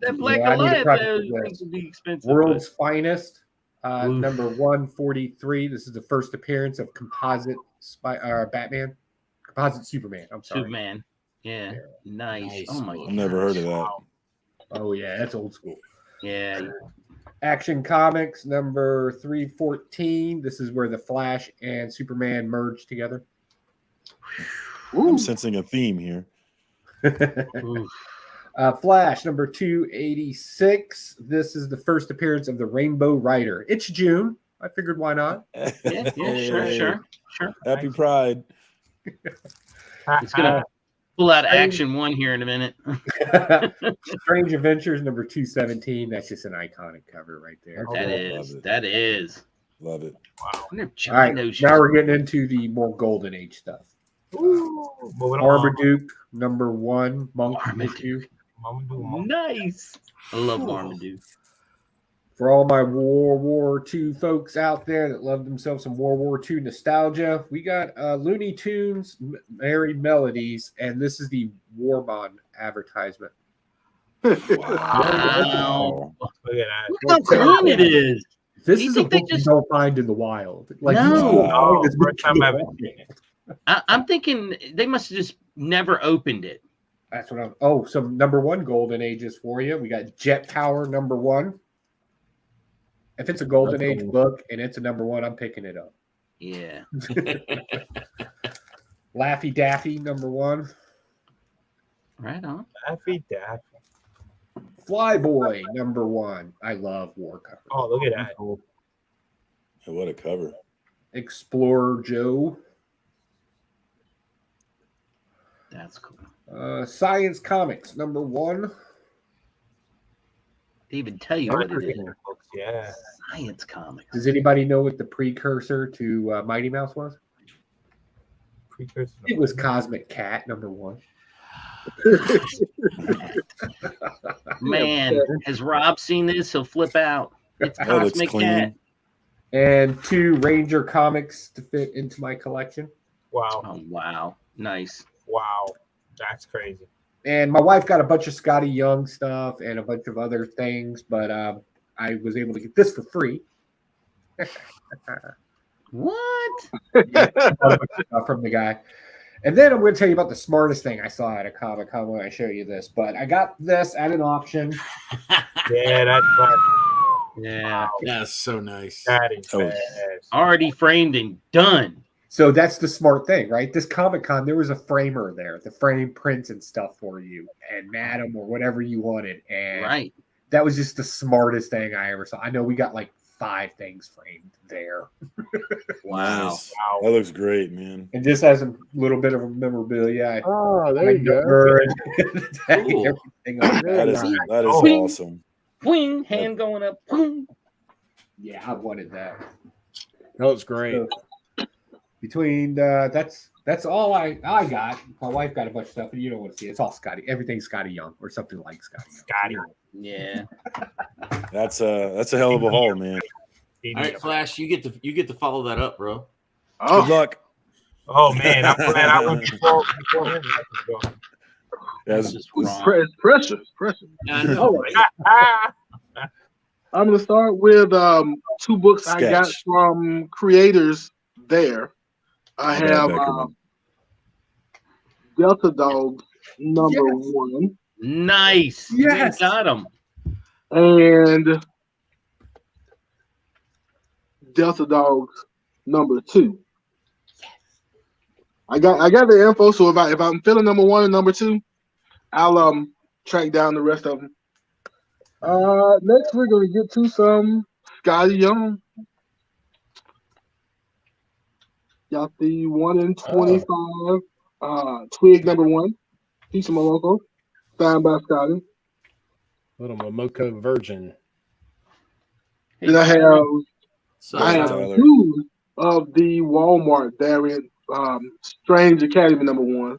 That Black Yeah, I need to Goliath practice there this. things would be expensive. World's Finest, Oof. number 143. This is the first appearance of composite Batman, composite Superman. I'm but sorry. Superman. Yeah. Nice. Nice. Oh my I've god. never heard of that. Oh yeah, that's old school. Yeah. Action Comics number 314. This is where the Flash and Superman merge together. I'm sensing a theme here. Oof. Flash number 286. This is the first appearance of the Rainbow Rider. It's June. I figured why not? Yeah, sure. Happy Pride. It's gonna pull out Action 1 here in a minute. Strange Adventures number 217. That's just an iconic cover right there. That is. Love it. I wonder if All Joe right, knows now we're getting into the more golden age stuff. Ooh, moving on. Marmaduke number 1, Monk Marmaduke. issue. Marmaduke. Nice. I love Marmaduke. For all my World War II folks out there that love themselves some World War II nostalgia, we got Looney Tunes, Merry Melodies, and this is the War Bond advertisement. Wow. Look at that. Look how clean it is. This Do you is a think they book you just- don't find in the wild. Like No. you can't find Oh, this book first time in the I've wild. seen it. I'm thinking they must have just never opened it. That's what I'm. Oh, some number one golden ages for you. We got Jet Power number one. If it's a golden age book and it's a number one, I'm picking it up. Yeah. Laffy Daffy number one. Right on. Daffy Daffy. Flyboy number one. I love war covers. Oh, look at that. Hey, what a cover. Explorer Joe. That's cool. Science Comics number one. They even tell you what it is. Books, yeah. Science comics. Does anybody know what the precursor to Mighty Mouse was? Precursor. It was Cosmic Cat number one. Man, has Rob seen this? He'll flip out. It's That looks Cosmic clean. Cat. And 2 Ranger comics to fit into my collection. Wow. Oh, wow. Nice. Wow. That's crazy. And my wife got a bunch of Scotty Young stuff and a bunch of other things, but I was able to get this for free. What? From the guy. And then I'm going to tell you about the smartest thing I saw at a Comic-Con when I show you this. But I got this at an auction. Yeah, that's right. Yeah. That's so nice. That is Oh. badass. Already framed and done. So that's the smart thing, right? This Comic-Con, there was a framer there, the frame prints and stuff for you, and Madam or whatever you wanted. And Right. that was just the smartest thing I ever saw. I know we got like 5 things framed there. Wow. Nice. That looks great, man. And just as a little bit of a memorabilia, Oh, there you go. Cool. everything on there. That is Oh. awesome. Wing, hand going up. Wing. Yeah, I wanted that. That was great. So, between that's all I got. My wife got a bunch of stuff, and you don't want to see it. It's all Scotty. Everything's Scotty Young or something like Scotty Young. Scotty. Yeah. That's a hell of a haul, man. All right, Flash, you get to follow that up, bro. Good Oh, luck. Oh man, I'm glad I went before him. That's Yes. just wrong. it's pressure. It's pressure. I know, right? Ah, I'm gonna start with 2 books I got Sketch. from creators there. I Brad have Beckerman. Delta Dogs number Yes. 1 Nice. Yes. You got him. and Delta Dogs number 2. I got the info, so if I'm feeling number 1 and number 2, I'll track down the rest of them. Next we're gonna get to some Scotty Young. Got the 1 in 25 Twig number 1, Piece of Moloko, signed by Scotty. Little Momoko Virgin. Then I have So, I have Tyler. 2 of the Walmart variant Strange Academy number 1.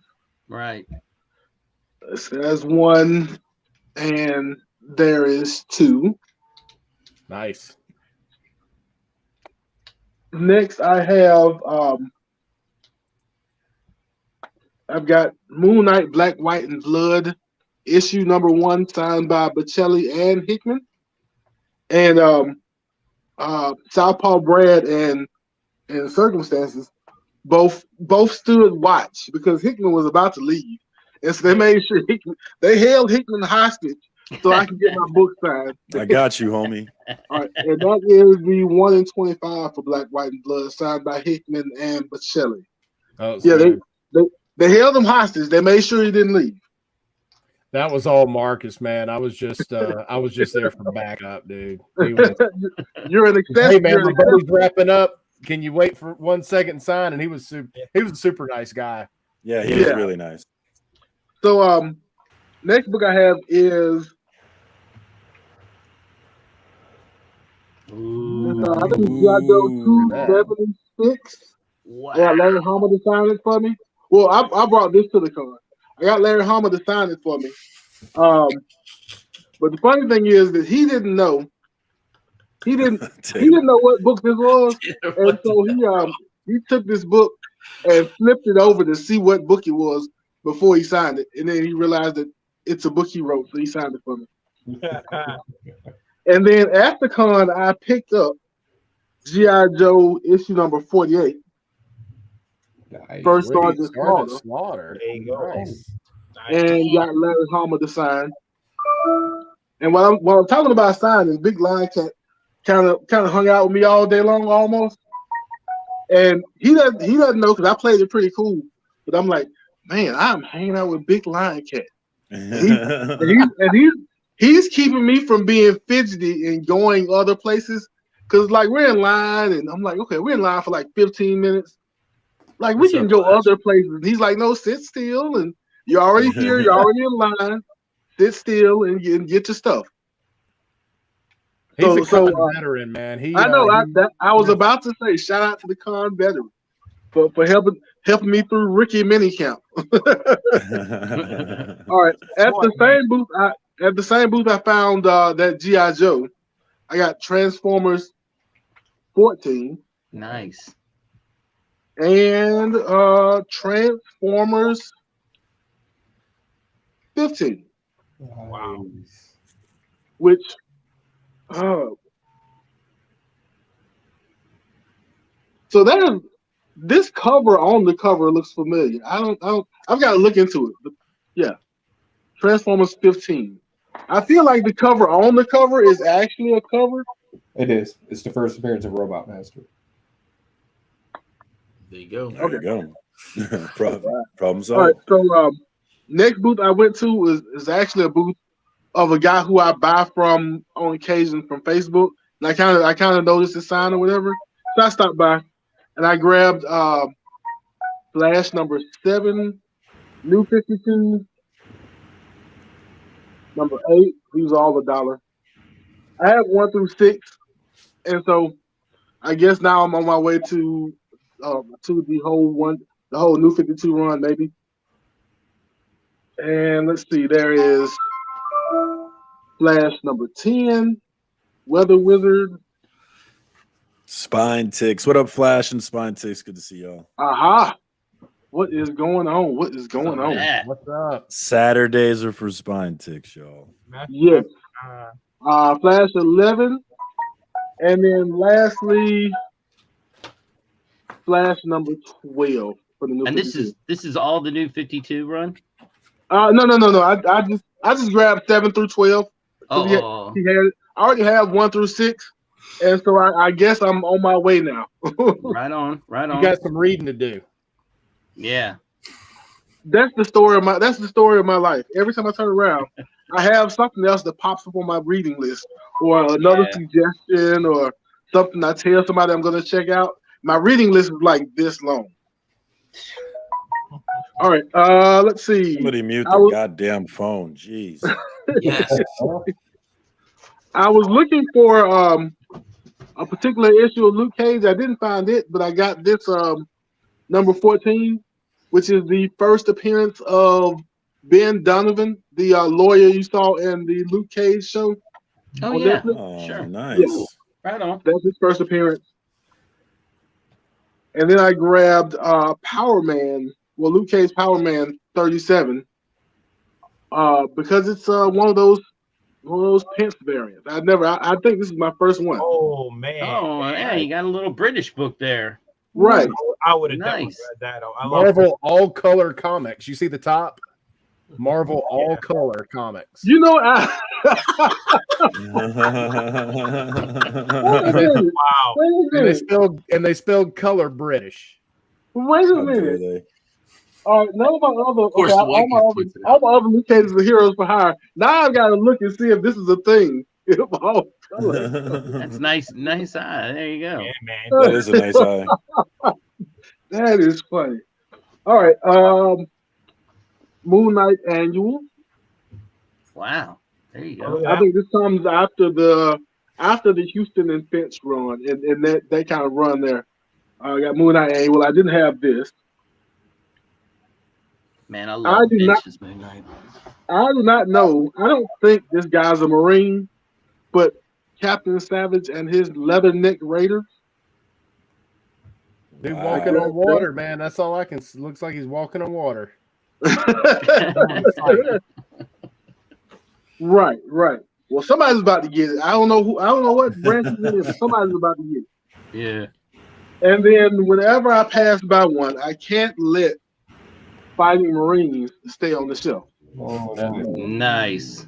Right. So that's 1, and there is 2. Nice. Next, I have I've got Moon Knight, Black, White, and Blood, issue number 1, signed by Bocelli and Hickman, and Southpaw Brad and Circumstances both stood watch because Hickman was about to leave, and so they made sure they held Hickman hostage so I can get my book signed. I got you, homie. All right, and that is the 1 in 25 for Black, White, and Blood, signed by Hickman and Bocelli. That was Yeah, good. they held him hostage. They made sure he didn't leave. That was all Marcus, man. I was just there for backup, dude. He was, You're an excess. hey man, you're my an buddy's wrapping up. Can you wait for 1 second and sign? And he was a super nice guy. Yeah, he was Yeah. really nice. So next book I have is I think it's G.I. Joe 276. Wow. I got Larry Hama to sign it for me. Well, I brought this to the con. I got Larry Hama to sign it for me. But the funny thing is that he didn't know He didn't know what book this was, and so he took this book and flipped it over to see what book it was before he signed it, and then he realized that it's a book he wrote, so he signed it for me. And then at the con, I picked up G.I. Joe issue number 48. Nice. First Sweet. Sergeant Slaughter. There you go. Nice. and got Larry Hama to sign. And while I'm talking about signing, Big Lion Cat kind of hung out with me all day long almost. And he doesn't know because I played it pretty cool. But I'm like, man, I'm hanging out with Big Lion Cat. He's keeping me from being fidgety and going other places. Cause like we're in line and I'm like, okay, we're in line for like 15 minutes. Like we can go other places. And he's like, no, sit still. And you're already here. You're already in line. Sit still and get your stuff. He's a con veteran, man. I know. I was about to say, shout out to the con veteran for helping me through Ricky Minicamp. All right. At the same booth, I found that G.I. Joe. I got Transformers 14. Nice. And Transformers 15. Wow. Which so this cover on the cover looks familiar. I've got to look into it. But yeah. Transformers 15. I feel like the cover on the cover is actually a cover. It is. It's the first appearance of Robot Master. There you go. There you go. Problem solved. All right, so next booth I went to is actually a booth of a guy who I buy from on occasion from Facebook. And I kind of noticed his sign or whatever. So I stopped by and I grabbed Flash number 7, New 52, number 8. These are all $1. I have 1 through 6, and so I guess now I'm on my way to the whole New 52 run, maybe. And let's see, there is Flash number 10, Weather Wizard. Spine Ticks. What up, Flash and Spine Ticks? Good to see y'all. Aha! What is going on? What is going on? What's up? Saturdays are for Spine Ticks, y'all. Yes. Flash 11. And then lastly, Flash number 12 for the new. And 52. this is all the New 52 run? No. I just grabbed 7 through 12. He had, I already have 1 through 6. And so I guess I'm on my way now. Right on. You got some reading to do. Yeah. That's the story of my life. Every time I turn around, I have something else that pops up on my reading list, or another suggestion, or something I tell somebody I'm going to check out. My reading list is like this long. All right, let's see. Somebody mute the goddamn phone. Jeez. Yes. I was looking for a particular issue of Luke Cage. I didn't find it, but I got this number 14, which is the first appearance of Ben Donovan, the lawyer you saw in the Luke Cage show. Oh, yeah. Sure. Nice. Yeah. Right on. That's his first appearance. And then I grabbed Power Man, Luke Cage Power Man 37, because it's one of those Pence variants. I think this is my first one. Oh man! Oh yeah, you got a little British book there. Right. I would have nice. Read that. Marvel All Color Comics. You see the top? Marvel All Color Comics. You know, Wow. And they spelled color British. Wait a minute. None of my other all my other Luke Cages are heroes for hire. Now I've got to look and see if this is a thing. That's nice eye. There you go. Yeah, man. That is a nice eye. That is funny. All right. Moon Knight Annual. Wow. There you go. I think this comes after the Houston and Finch run, and that kind of run there. I got Moon Knight Annual. I didn't have this. Man, I love Finch's Moon Knight. I do not know. I don't think this guy's a Marine, but Captain Savage and his Leatherneck Raiders. Dude Wow. walking on water, man. That's all I can. Looks like he's walking on water. Right. Well, somebody's about to get it. I don't know who. I don't know what branch it is, but somebody's about to get it. Yeah. And then whenever I pass by one, I can't let Fighting Marines stay on the shelf. Oh, nice. Nice.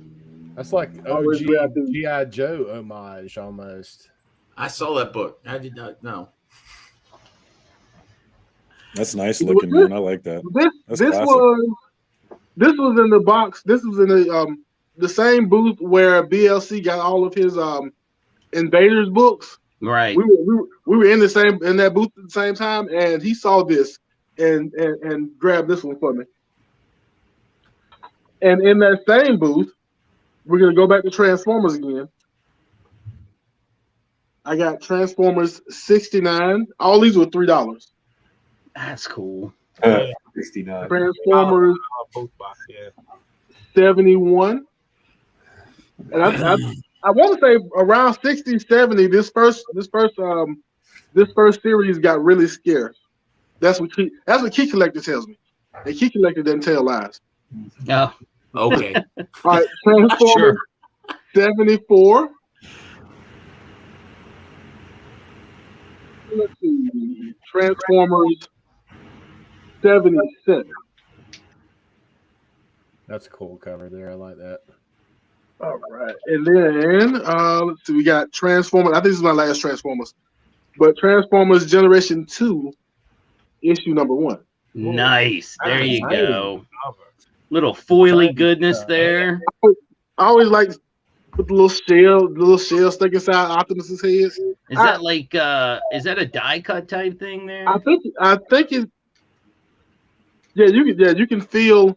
That's like Always OG grab the- GI Joe homage almost. I saw that book. I did not know. That's nice looking, man. I like that. That's This classic. was in the box. This was in the same booth where BLC got all of his Invaders books. Right. We were in that booth at the same time, and he saw this and grabbed this one for me. And in that same booth, we're gonna go back to Transformers again. I got Transformers 69. All these were $3. That's cool. 69. Transformers Both box, yeah. 71. And I want to say around 60, 70, this first series got really scarce. That's what Key Collector tells me. And Key Collector doesn't tell lies. Oh, Okay. All right, Transformers 74. Let's see. Transformers 76. That's a cool cover there. I like that. All right. And then let's see, we got Transformers. I think this is my last Transformers. But Transformers Generation 2, issue number 1. nice. There you Nice. go. Little foily goodness there. I always like to put the little shell stuck inside Optimus's head. Is that like is that a die cut type thing there? I think it. Yeah, you can feel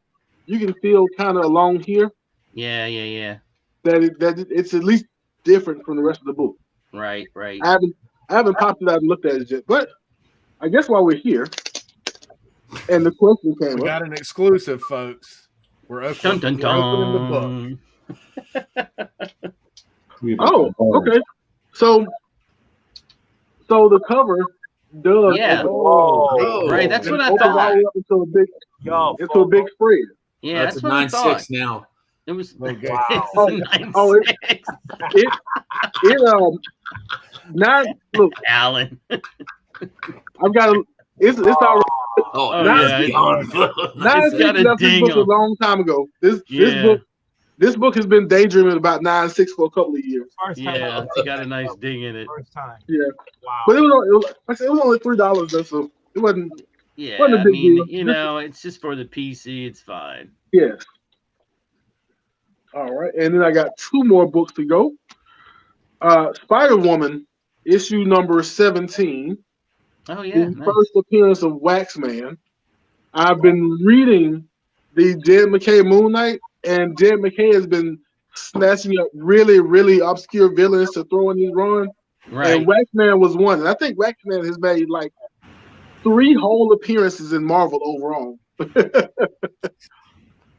kind of along here Yeah. that it's at least different from the rest of the book. Right. I haven't popped it out and looked at it yet, but I guess while we're here, and the question came We up. got an exclusive, folks. We're opening, Dun, dun, we're opening the book. dun. Oh, okay. So the cover does. Yeah. Oh, Right, that's what I opens all thought. the way up into a big spread. Yeah, that's that's a what I thought. 9.6 now. It was Okay. it's Oh, a 9.6. oh, It not look. Alan. I've got it's all. Oh, Oh, that's yeah. gone. It's got a left this ding book a on- long time ago. Yeah. This book has been daydreaming about 9.6 for a couple of years. First time. Yeah, it's got a nice ding in it. First time. Yeah, Wow. but it was only $3 though, so it wasn't. Yeah, Wasn't a I big mean, deal. you know, it's just for the PC. It's fine. Yes. All right, and then I got 2 more books to go. Spider-Woman, issue number 17. Oh yeah, The nice. first appearance of Waxman. I've been reading the Jed McKay Moon Knight, and Jed McKay has been snatching up really, really obscure villains to throw in his run. Right. And Waxman was one. And I think Waxman has made like 3 whole appearances in Marvel overall.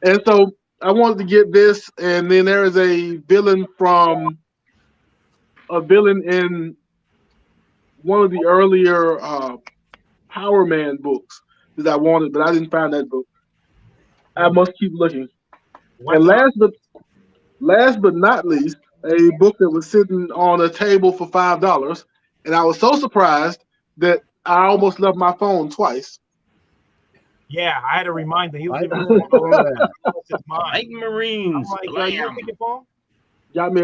And so I wanted to get this, and then there is a villain in one of the earlier Power Man books that I wanted, but I didn't find that book. I must keep looking. And last but not least, a book that was sitting on a table for $5, and I was so surprised that I almost left my phone twice. Yeah, I had a reminder. He was Right. giving me his mind. Fighting Marines. I'm like, you Blam. take your phone? Got me.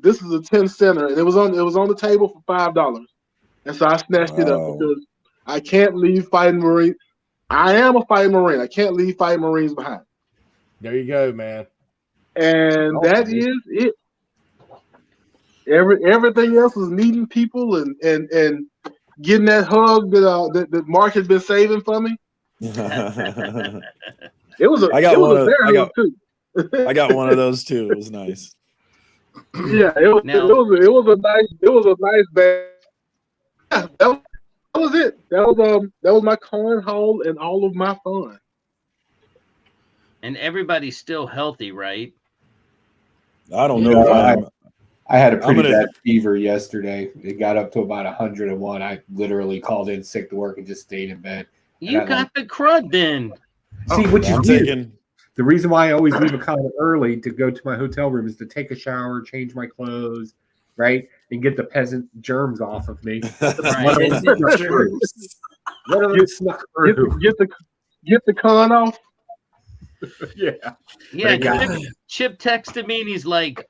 This is a 10-center, and it was on the table for $5, and so I snatched it up Wow. because I can't leave Fighting Marine. I am a Fighting Marine. I can't leave Fighting Marines behind, There you go, man. and Oh, that man. is it. Everything else was meeting people and getting that hug that Mark has been saving for me. It was a I got it was one a of- bear I hug got- too. I got one of those too. It was nice. Yeah, it was a nice bag. Yeah, that was it. That was my corn haul and all of my fun. And everybody's still healthy, right? I don't know if I am. I had a pretty gonna- bad fever yesterday. It got up to about 101. I literally called in sick to work and just stayed in bed. You I got the crud then. See, which is I'm weird. taking. The reason why I always leave a comment early to go to my hotel room is to take a shower, change my clothes, right, and get the peasant germs off of me. Right. One of them snuck through. Get the con off. Yeah. Yeah, But Chip texted me and he's like,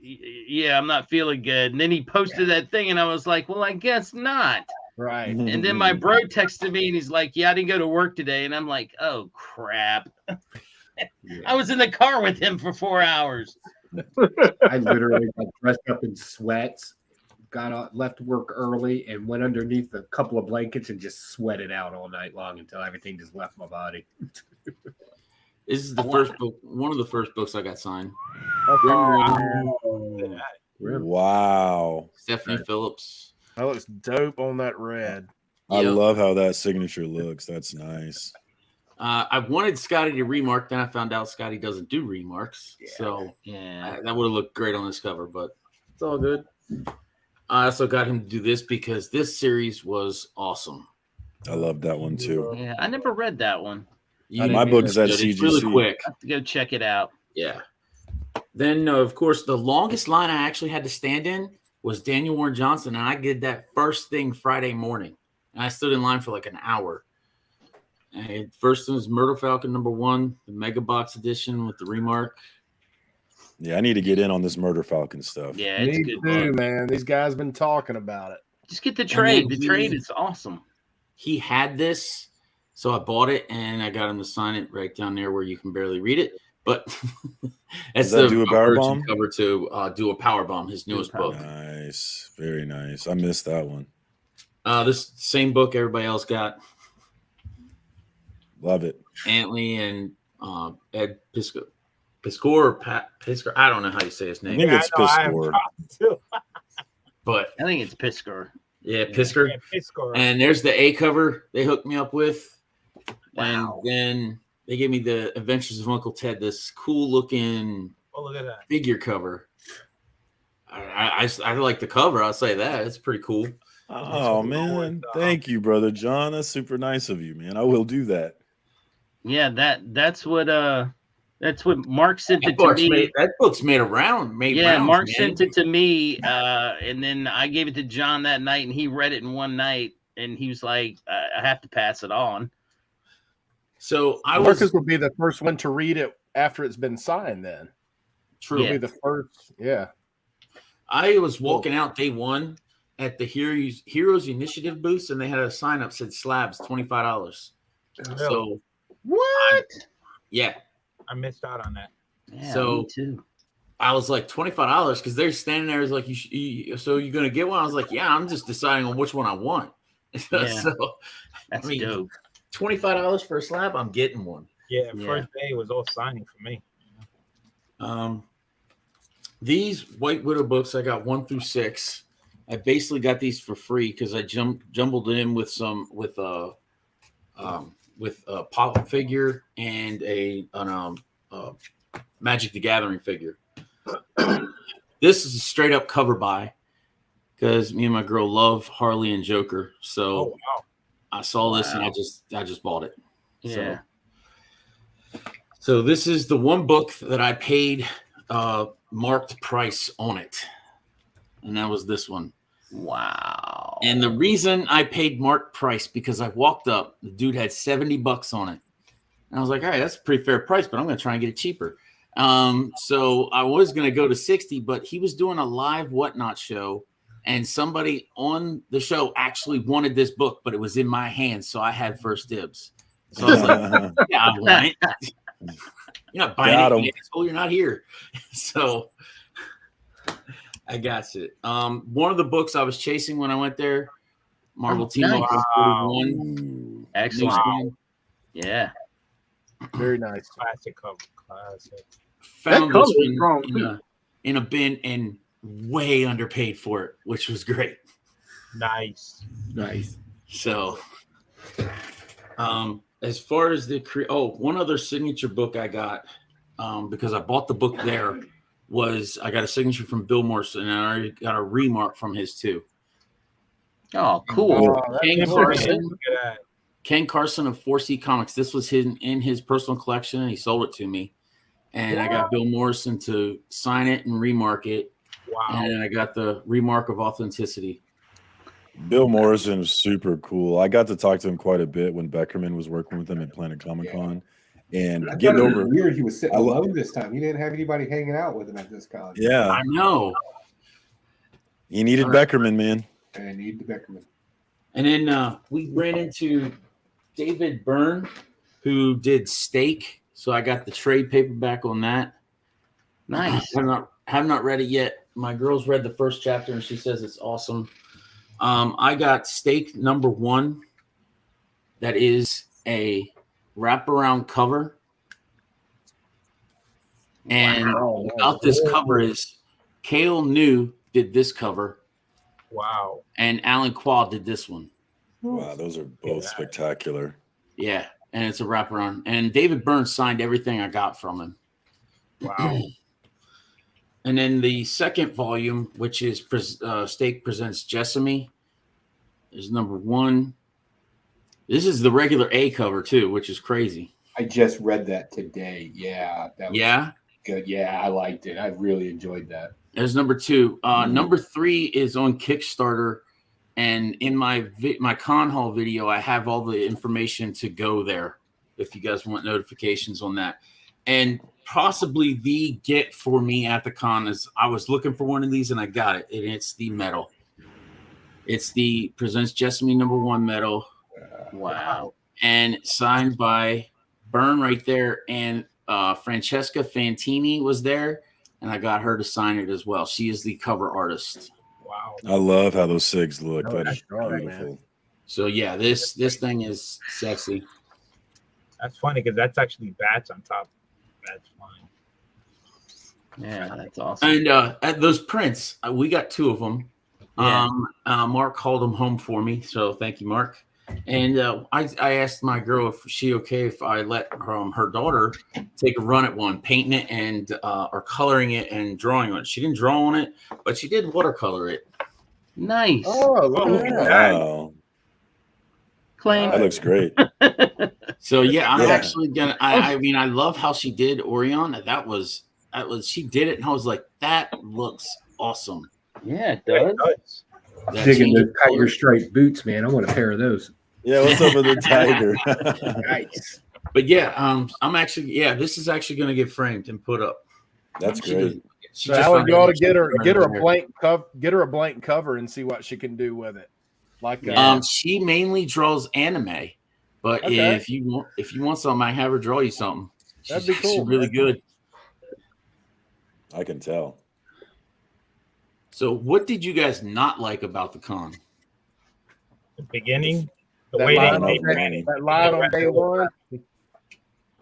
yeah, I'm not feeling good. And then he posted that thing and I was like, well, I guess not. Right. And then my bro texted me and he's like, yeah, I didn't go to work today. And I'm like, oh, crap. I was in the car with him for 4 hours. I literally got dressed up in sweats, left work early, and went underneath a couple of blankets and just sweated out all night long until everything just left my body. This is the first book, one of the first books I got signed. Wow. Stephanie Phillips. That looks dope on that red. I Yep. love how that signature looks. That's nice. I wanted Scotty to remark, then I found out Scotty doesn't do remarks. So Yeah. that would have looked great on this cover, but it's all good. I also got him to do this because this series was awesome. I love that one too. Yeah, I never read that one. My book's at It's CGC. really quick. I have to go check it out. Yeah. Then, of course, the longest line I actually had to stand in was Daniel Warren Johnson, and I did that first thing Friday morning. And I stood in line for like an hour. And first one was Murder Falcon #1, the Mega Box edition with the remark. Yeah, I need to get in on this Murder Falcon stuff. Yeah, it's Me a good too, book. man. These guys been talking about it. Just get the trade. then The trade is awesome. He had this, so I bought it, and I got him to sign it right down there where you can barely read it. But that's Does that the Do a Power version Bomb? cover to Do a Power Bomb, his newest book. Nice. Very nice. I missed that one. This same book everybody else got. Love it. Antley and Ed Pisco. Piscor or Pat Piscor. I don't know how you say his I name. think it's I know, I have Piscor. problems too. But I think it's Pisker. yeah, Pisker. Yeah, Piscor. And there's the A cover they hooked me up with. Wow. And then they gave me the Adventures of Uncle Ted, this cool looking Oh, look at that. figure cover. I like the cover. I'll say that. It's pretty cool. Oh man. Thank you, brother John. That's super nice of you, man. I will do that. Yeah, that's what Mark sent it to me. That book's made around. Yeah, rounds, Mark man. sent it to me, and then I gave it to John that night, and he read it in one night, and he was like, "I have to pass it on." So I Marcus was would be the first one to read it after it's been signed. Then true. he'll be the first. Yeah. I was walking out day one at the Heroes Initiative booth, and they had a sign up said slabs $25. So What? yeah, I missed out on that. Yeah, So- me too. I was like $25 because they're standing there. Is like, so you're gonna get one? I was like, yeah, I'm just deciding on which one I want. Yeah. So That's I mean, dope. $25 for a slab, I'm getting one. Yeah, Yeah. first day was all signing for me. These White Widow books, I got 1 through 6. I basically got these for free because I jumbled it in with a pop figure and a Magic the Gathering figure. This is a straight up cover buy because me and my girl love Harley and Joker. So Oh wow. I saw this and Wow. I just bought it. Yeah. So this is the one book that I paid marked price on it, and that was this one. Wow. And the reason I paid marked price because I walked up, the dude had $70 on it, and I was like, all right, that's a pretty fair price, but I'm going to try and get it cheaper. So I was going to go to 60, but he was doing a live whatnot show, and somebody on the show actually wanted this book, but it was in my hands, so I had first dibs. So I was like, yeah, I want it. You're not buying Got it, 'em. you asshole. You're not here. So I got it. One of the books I was chasing when I went there, Marvel Team nice. Up 41. Ooh. Excellent. Newsstand. Yeah. Very nice. Classic cover. Classic. Found cover this is one strong, too. in a bin and way underpaid for it, which was great. Nice. Nice. So, as far as the one other signature book I got, because I bought the book there, was I got a signature from Bill Morrison, and I already got a remark from his too. Oh, cool. Ken Carson of 4C Comics. This was in his personal collection, and he sold it to me. And I got Bill Morrison to sign it and remark it. Wow. And I got the remark of authenticity. Bill Morrison is super cool. I got to talk to him quite a bit when Beckerman was working with him at Planet Comic Con. And getting over weird, he was sitting alone this time. He didn't have anybody hanging out with him at this con. Yeah, I know. He needed Beckerman, man. I need the Beckerman. And then we ran into David Byrne, who did Steak. So I got the trade paperback on that. Nice. Have not read it yet. My girl's read the first chapter and she says it's awesome. I got Steak #1. That is a wraparound cover. And about this cover is Cale New did this cover. Wow. And Alan Quaw did this one. Wow, those are both spectacular. Yeah, and it's a wraparound. And David Byrne signed everything I got from him. Wow. And then the second volume, which is Steak Presents Jessamy, is #1. This is the regular A cover too, which is crazy. I just read that today. Yeah. That was good. Yeah, I liked it. I really enjoyed that. There's #2. #3 is on Kickstarter. And in my con hall video, I have all the information to go there if you guys want notifications on that. And possibly the get for me at the con is I was looking for one of these and I got it. And it's the medal. It's the Presents Jessamy #1 medal. Wow. And signed by Byrne right there. And Francesca Fantini was there. And I got her to sign it as well. She is the cover artist. Wow. I love how those SIGs look. That is right, beautiful. man. So yeah, this thing is sexy. That's funny because that's actually bats on top. That's fine. Yeah, that's awesome. And at those prints, we got 2 of them. Yeah. Mark hauled them home for me, so thank you, Mark. And I asked my girl if she okay if I let her daughter take a run at one, painting it and or coloring it and drawing on it. She didn't draw on it, but she did watercolor it. Nice. Oh, look at that. Wow, Claim. that looks great. So yeah, I'm Yeah. actually gonna. I mean, I love how she did Orion. That was she did it, and I was like, that looks awesome. Yeah, it does. That Digging change the of color. tiger stripe boots, man. I want a pair of those. Yeah, what's up with the tiger? Nice. But yeah, I'm actually this is actually gonna get framed and put up. That's She great. did- she So just Alan, found you out ought to she get her was get her running a blank cover and see what she can do with it. Like She mainly draws anime, but Okay. if you want something, I have her draw you something. That'd be cool, She's really man. good. I can tell. So, what did you guys not like about the con? The beginning, the That way line they on made that line on day one.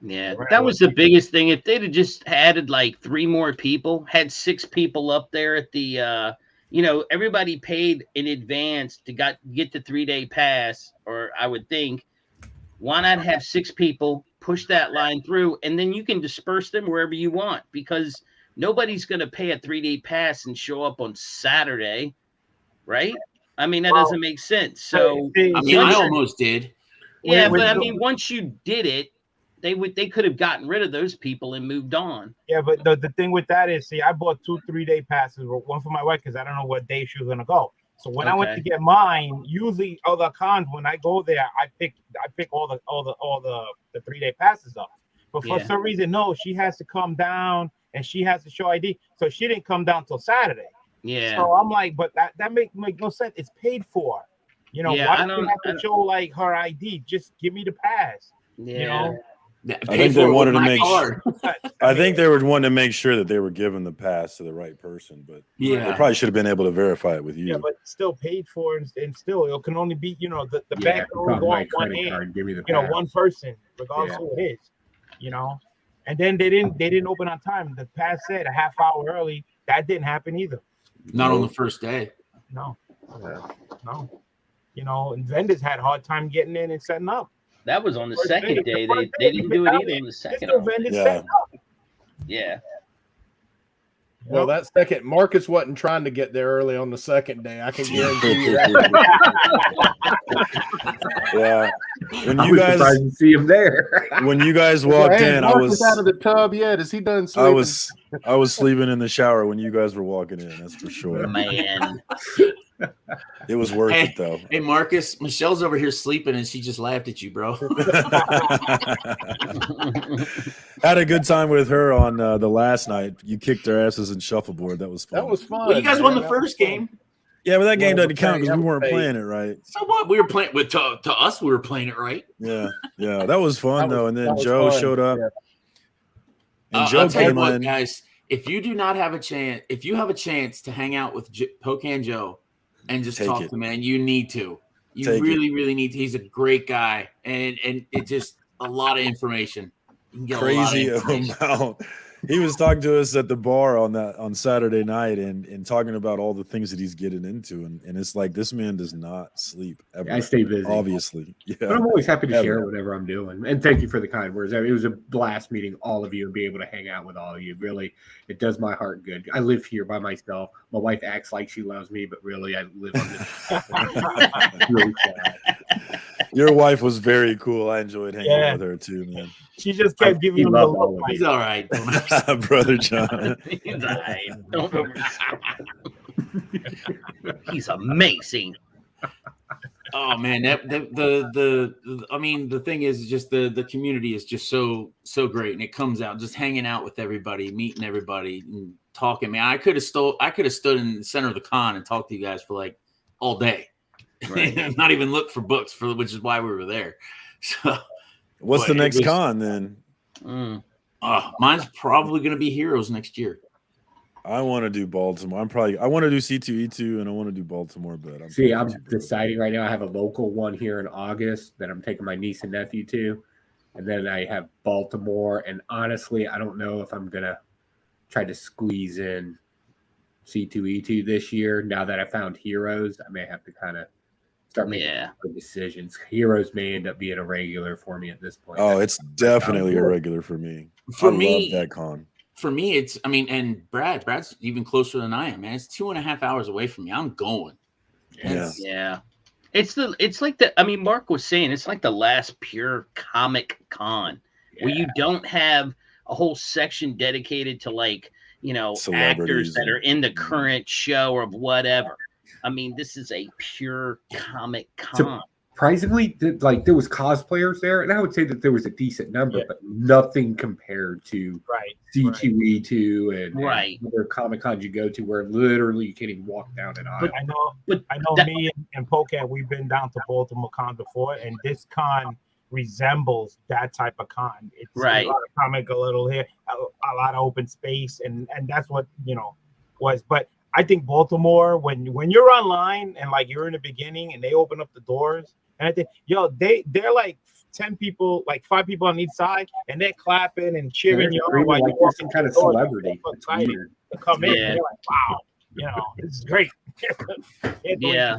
Yeah, that was the biggest thing. If they'd have just added like 3 more people, had 6 people up there at the, everybody paid in advance to get the 3-day pass, or I would think, why not have 6 people push that line through, and then you can disperse them wherever you want, because nobody's going to pay a 3-day pass and show up on Saturday, right? I mean, that doesn't make sense. So, I mean, I almost did. yeah, but I mean, once you did it, they could have gotten rid of those people and moved on. Yeah, but the thing with that is, see, I bought 2 3-day passes, one for my wife because I don't know what day she was gonna go. So when I went to get mine, usually other cons when I go there, I pick all the 3-day passes up. But for some reason, no, she has to come down and she has to show ID. So she didn't come down till Saturday. Yeah. So I'm like, but that make no sense. It's paid for. You know, why do you have to show like her ID? Just give me the pass. Yeah. You know. I think they wanted to make sure. I think they were wanting to make sure that they were giving the pass to the right person, but they probably should have been able to verify it with you. Yeah, but still paid for, and still it can only be the bank can only go on one hand. Give me the One person, regardless who it is. And then they didn't open on time. The pass said a half hour early. That didn't happen either. Not on the first day. No. And vendors had a hard time getting in and setting up. That was on the second day. They didn't do it either on the second. Yeah. Yeah. Well, that second, Marcus wasn't trying to get there early on the second day. I can guarantee you that. Yeah. When I you was guys surprised to see him there. when you guys walked Hey, in, I Marcus out of was the tub yet? Is he done I sleeping? was sleeping in the shower when you guys were walking in. That's for sure. Man. It was worth it though. Hey, Marcus, Michelle's over here sleeping and she just laughed at you, bro. Had a good time with her on the last night. You kicked their asses in shuffleboard. That was fun. That was fun. Well, you guys man. won the That was first fun. game. Yeah, but that game Well, doesn't count because we playing weren't out playing it right. So what? We were playing with to us. We were playing it right. Yeah, that was fun That was- though. And that then was Joe fun. showed up, Yeah. and Joe I'll tell you came what, in. guys. If you do not have a chance, if you have a chance to hang out with Pocan Joe and just Take talk it. to man, you need to. You Take it. really need to. He's a great guy, and it just a lot of information. You can get Crazy a lot of information. amount. He was talking to us at the bar on Saturday night and talking about all the things that he's getting into, and it's like this man does not sleep ever. I stay busy. Obviously, But yeah. I'm always happy to Ever. share whatever I'm doing. And thank you for the kind words. I mean, it was a blast meeting all of you and be able to hang out with all of you. Really, it does my heart good. I live here by myself. My wife acts like she loves me, but really, I live on this. Really sad. Your wife was very cool. I enjoyed hanging Yeah. with her too, man. She just kept giving him the loved all look. of He's you. all right. Brother John. He's all right. Don't over- He's amazing. Oh man, I mean the thing is just the community is just so great, and it comes out just hanging out with everybody, meeting everybody, and talking. Man, I could have stood in the center of the con and talked to you guys for like all day, Right. not even look for books which is why we were there. So What's But the it next was- con then? mine's probably going to be Heroes next year. I want to do Baltimore. I want to do C2E2 and I want to do Baltimore, but I'm deciding right now. I have a local one here in August that I'm taking my niece and nephew to. And then I have Baltimore. And honestly, I don't know if I'm going to try to squeeze in C2E2 this year. Now that I found Heroes, I may have to kind of start making good decisions. Heroes may end up being a regular for me at this point. Oh, it's definitely a regular for me. For I me, love that con. For me, it's and Brad's even closer than I am, man. It's 2.5 hours away from me. I'm going. Yeah. It's like Mark was saying, it's like the last pure comic con where you don't have a whole section dedicated to actors that are in the current show or whatever. I mean, this is a pure comic con. Surprisingly, there was cosplayers there, and I would say that there was a decent number, but nothing compared to C2E2 and other Comic Cons you go to where literally you can't even walk down an aisle. I know me and Pocan, we've been down to Baltimore Con before, and this con resembles that type of con. It's a lot of comic, a little here, a lot of open space, and that's what was. But I think Baltimore, when you're online and like you're in the beginning and they open up the doors, and I think they're like 10 people, like 5 people on each side, and they're clapping and cheering you on while you're some kind of celebrity. It's excited to come in. And you're like, wow, this is great. Yeah.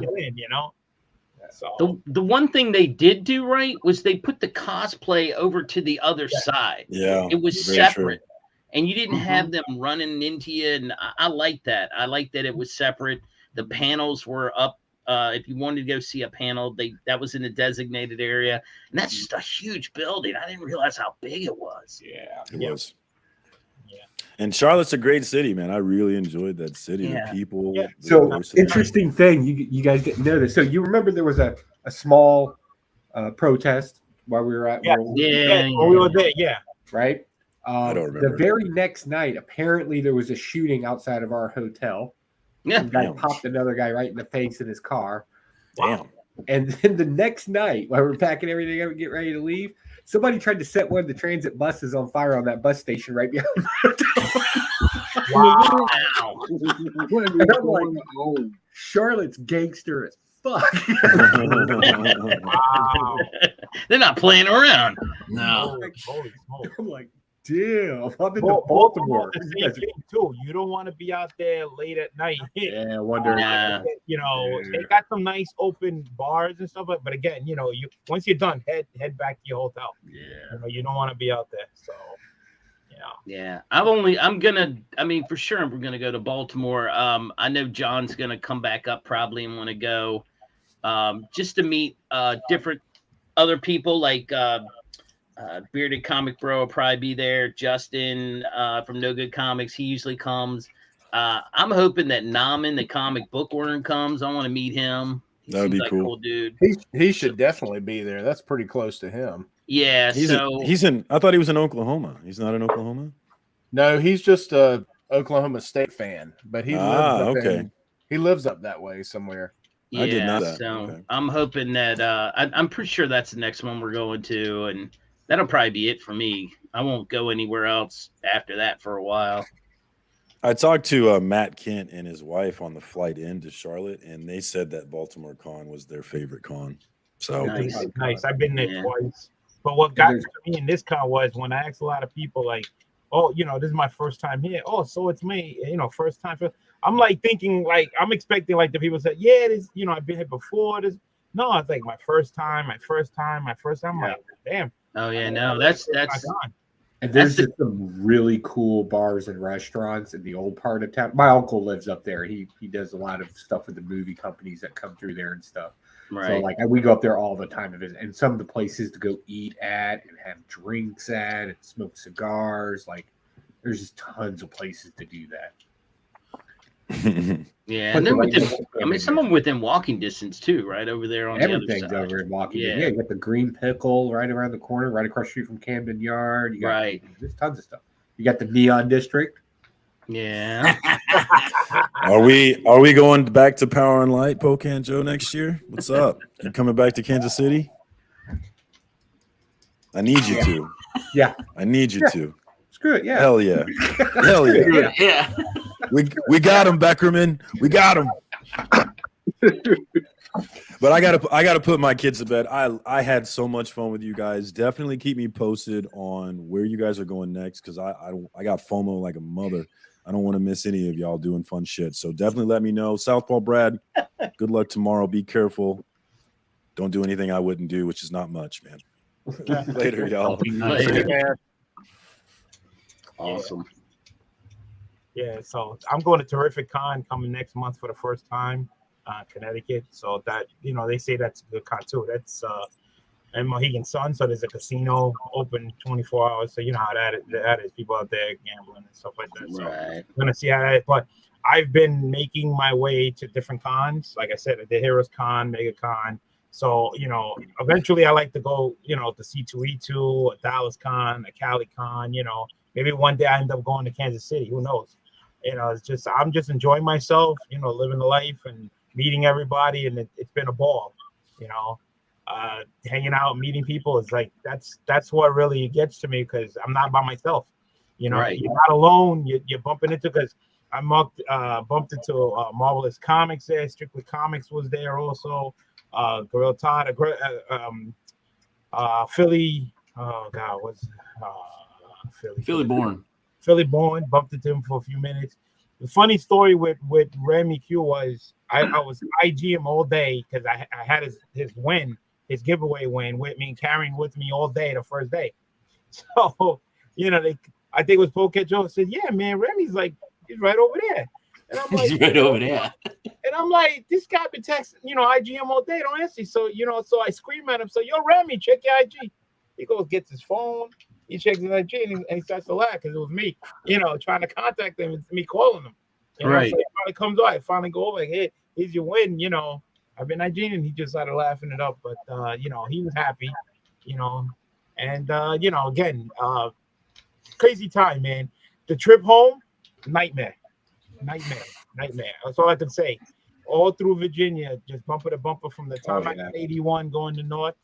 So the one thing they did do right was they put the cosplay over to the other side. Yeah, it was very separate. true. And you didn't have them running into you. And I like that. I like that it was separate. The panels were up. If you wanted to go see a panel, that was in a designated area. And that's just a huge building. I didn't realize how big it was. Yeah, it was. Yeah. And Charlotte's a great city, man. I really enjoyed that city. The people. Yeah. the So diversity. interesting thing, you guys didn't know this. So you remember there was a small protest while we were at when we were there, right? I don't remember. The very next night, apparently there was a shooting outside of our hotel. Yeah, some guy popped another guy right in the face in his car. Damn. And then the next night, while we're packing everything up and get ready to leave, somebody tried to set one of the transit buses on fire on that bus station right behind the hotel. Wow. And I'm like, Charlotte's gangster as fuck. Wow. They're not playing around. No. Holy smoke. I'm like, damn, I'm in Baltimore Baltimore. is the same thing too. You don't want to be out there late at night. Yeah, I wonder. They got some nice open bars and stuff, but again, you once you're done, head back to your hotel. Yeah, you don't want to be out there. So, Yeah, for sure we're gonna go to Baltimore. I know John's gonna come back up probably and want to go, just to meet different other people like Bearded Comic Bro will probably be there. Justin from No Good Comics, he usually comes. I'm hoping that Naman, the comic bookworm, comes. I want to meet him. He That'd seems be like cool. a cool dude. He should definitely be there. That's pretty close to him. Yeah, He's in. I thought he was in Oklahoma. He's not in Oklahoma. No, he's just a Oklahoma State fan, but he lives up that way somewhere. Yeah, I did not know that. So Okay. I'm hoping that I'm pretty sure that's the next one we're going to, and that'll probably be it for me. I won't go anywhere else after that for a while. I talked to Matt Kent and his wife on the flight into Charlotte, and they said that Baltimore Con was their favorite con. So Nice. I've been there Yeah. twice. But what got to me in this con was when I asked a lot of people, like, oh, this is my first time here. Oh, so it's me, first time. I'm like thinking, like, I'm expecting, like, the people say, yeah, this, I've been here before. This, no, it's like my first time. I'm like, damn. Oh yeah, no, that's And there's That's just some really cool bars and restaurants in the old part of town. My uncle lives up there. He does a lot of stuff with the movie companies that come through there and stuff. right. So like we go up there all the time to visit. And some of the places to go eat at and have drinks at and smoke cigars. Like there's just tons of places to do that. Yeah, and then some of them within walking distance too, right over there on Everything's the other side. over in walking. Yeah. Yeah, you got the Green Pickle right around the corner, right across the street from Camden Yard. You got, Right. There's tons of stuff. You got the Neon District. Yeah. are we going back to Power and Light, Pocan Joe, next year? What's up? You coming back to Kansas City? I need you to. Yeah. I need you to. Screw it. Yeah. Hell yeah. Hell yeah. Yeah. We got him, Beckerman. We got him. But I gotta put my kids to bed. I had so much fun with you guys. Definitely keep me posted on where you guys are going next, because I got FOMO like a mother. I don't want to miss any of y'all doing fun shit. So definitely let me know. Southpaw Brad, good luck tomorrow. Be careful. Don't do anything I wouldn't do, which is not much, man. Later, y'all. Later. Awesome. Yeah, so I'm going to Terrific Con coming next month for the first time, Connecticut. So that, they say that's a good con too. That's in Mohegan Sun. So there's a casino open 24 hours. So you know how that is. People out there gambling and stuff like that. So Right. I'm going to see how that is. But I've been making my way to different cons. Like I said, the Heroes Con, Mega Con. So, eventually I like to go, to C2E2, a Dallas Con, a Cali Con, maybe one day I end up going to Kansas City. Who knows? I'm just enjoying myself, living the life and meeting everybody. And it's been a ball, hanging out, meeting people is like, that's what really gets to me, because I'm not by myself. Right. You're not alone. You're bumping into, because I bumped into Marvelous Comics there. Strictly Comics was there also. Gorilla Todd, Philly. Oh God, what's Philly born. Philly born. Bumped into him for a few minutes. The funny story with Remy Q was I was IG him all day because I had his giveaway win with me and carrying with me all day the first day. So I think it was Pocan Joe said, "Yeah, man, Remy's like he's right over there." And I'm like, He's right over there. And I'm like, this guy been texting, IG him all day, don't answer. So, so I scream at him. So, yo, Remy, check your IG. He goes, gets his phone. He checks his IG and he starts to laugh because it was me, trying to contact him. It's me calling him. Right. So he finally comes out. I finally go over, like, hey, here's your win. I've been IGing, and he just started laughing it up. But, he was happy, and, again, crazy time, man. The trip home, nightmare. That's all I can say. All through Virginia, just bumper to bumper from the time I got 81 going to north.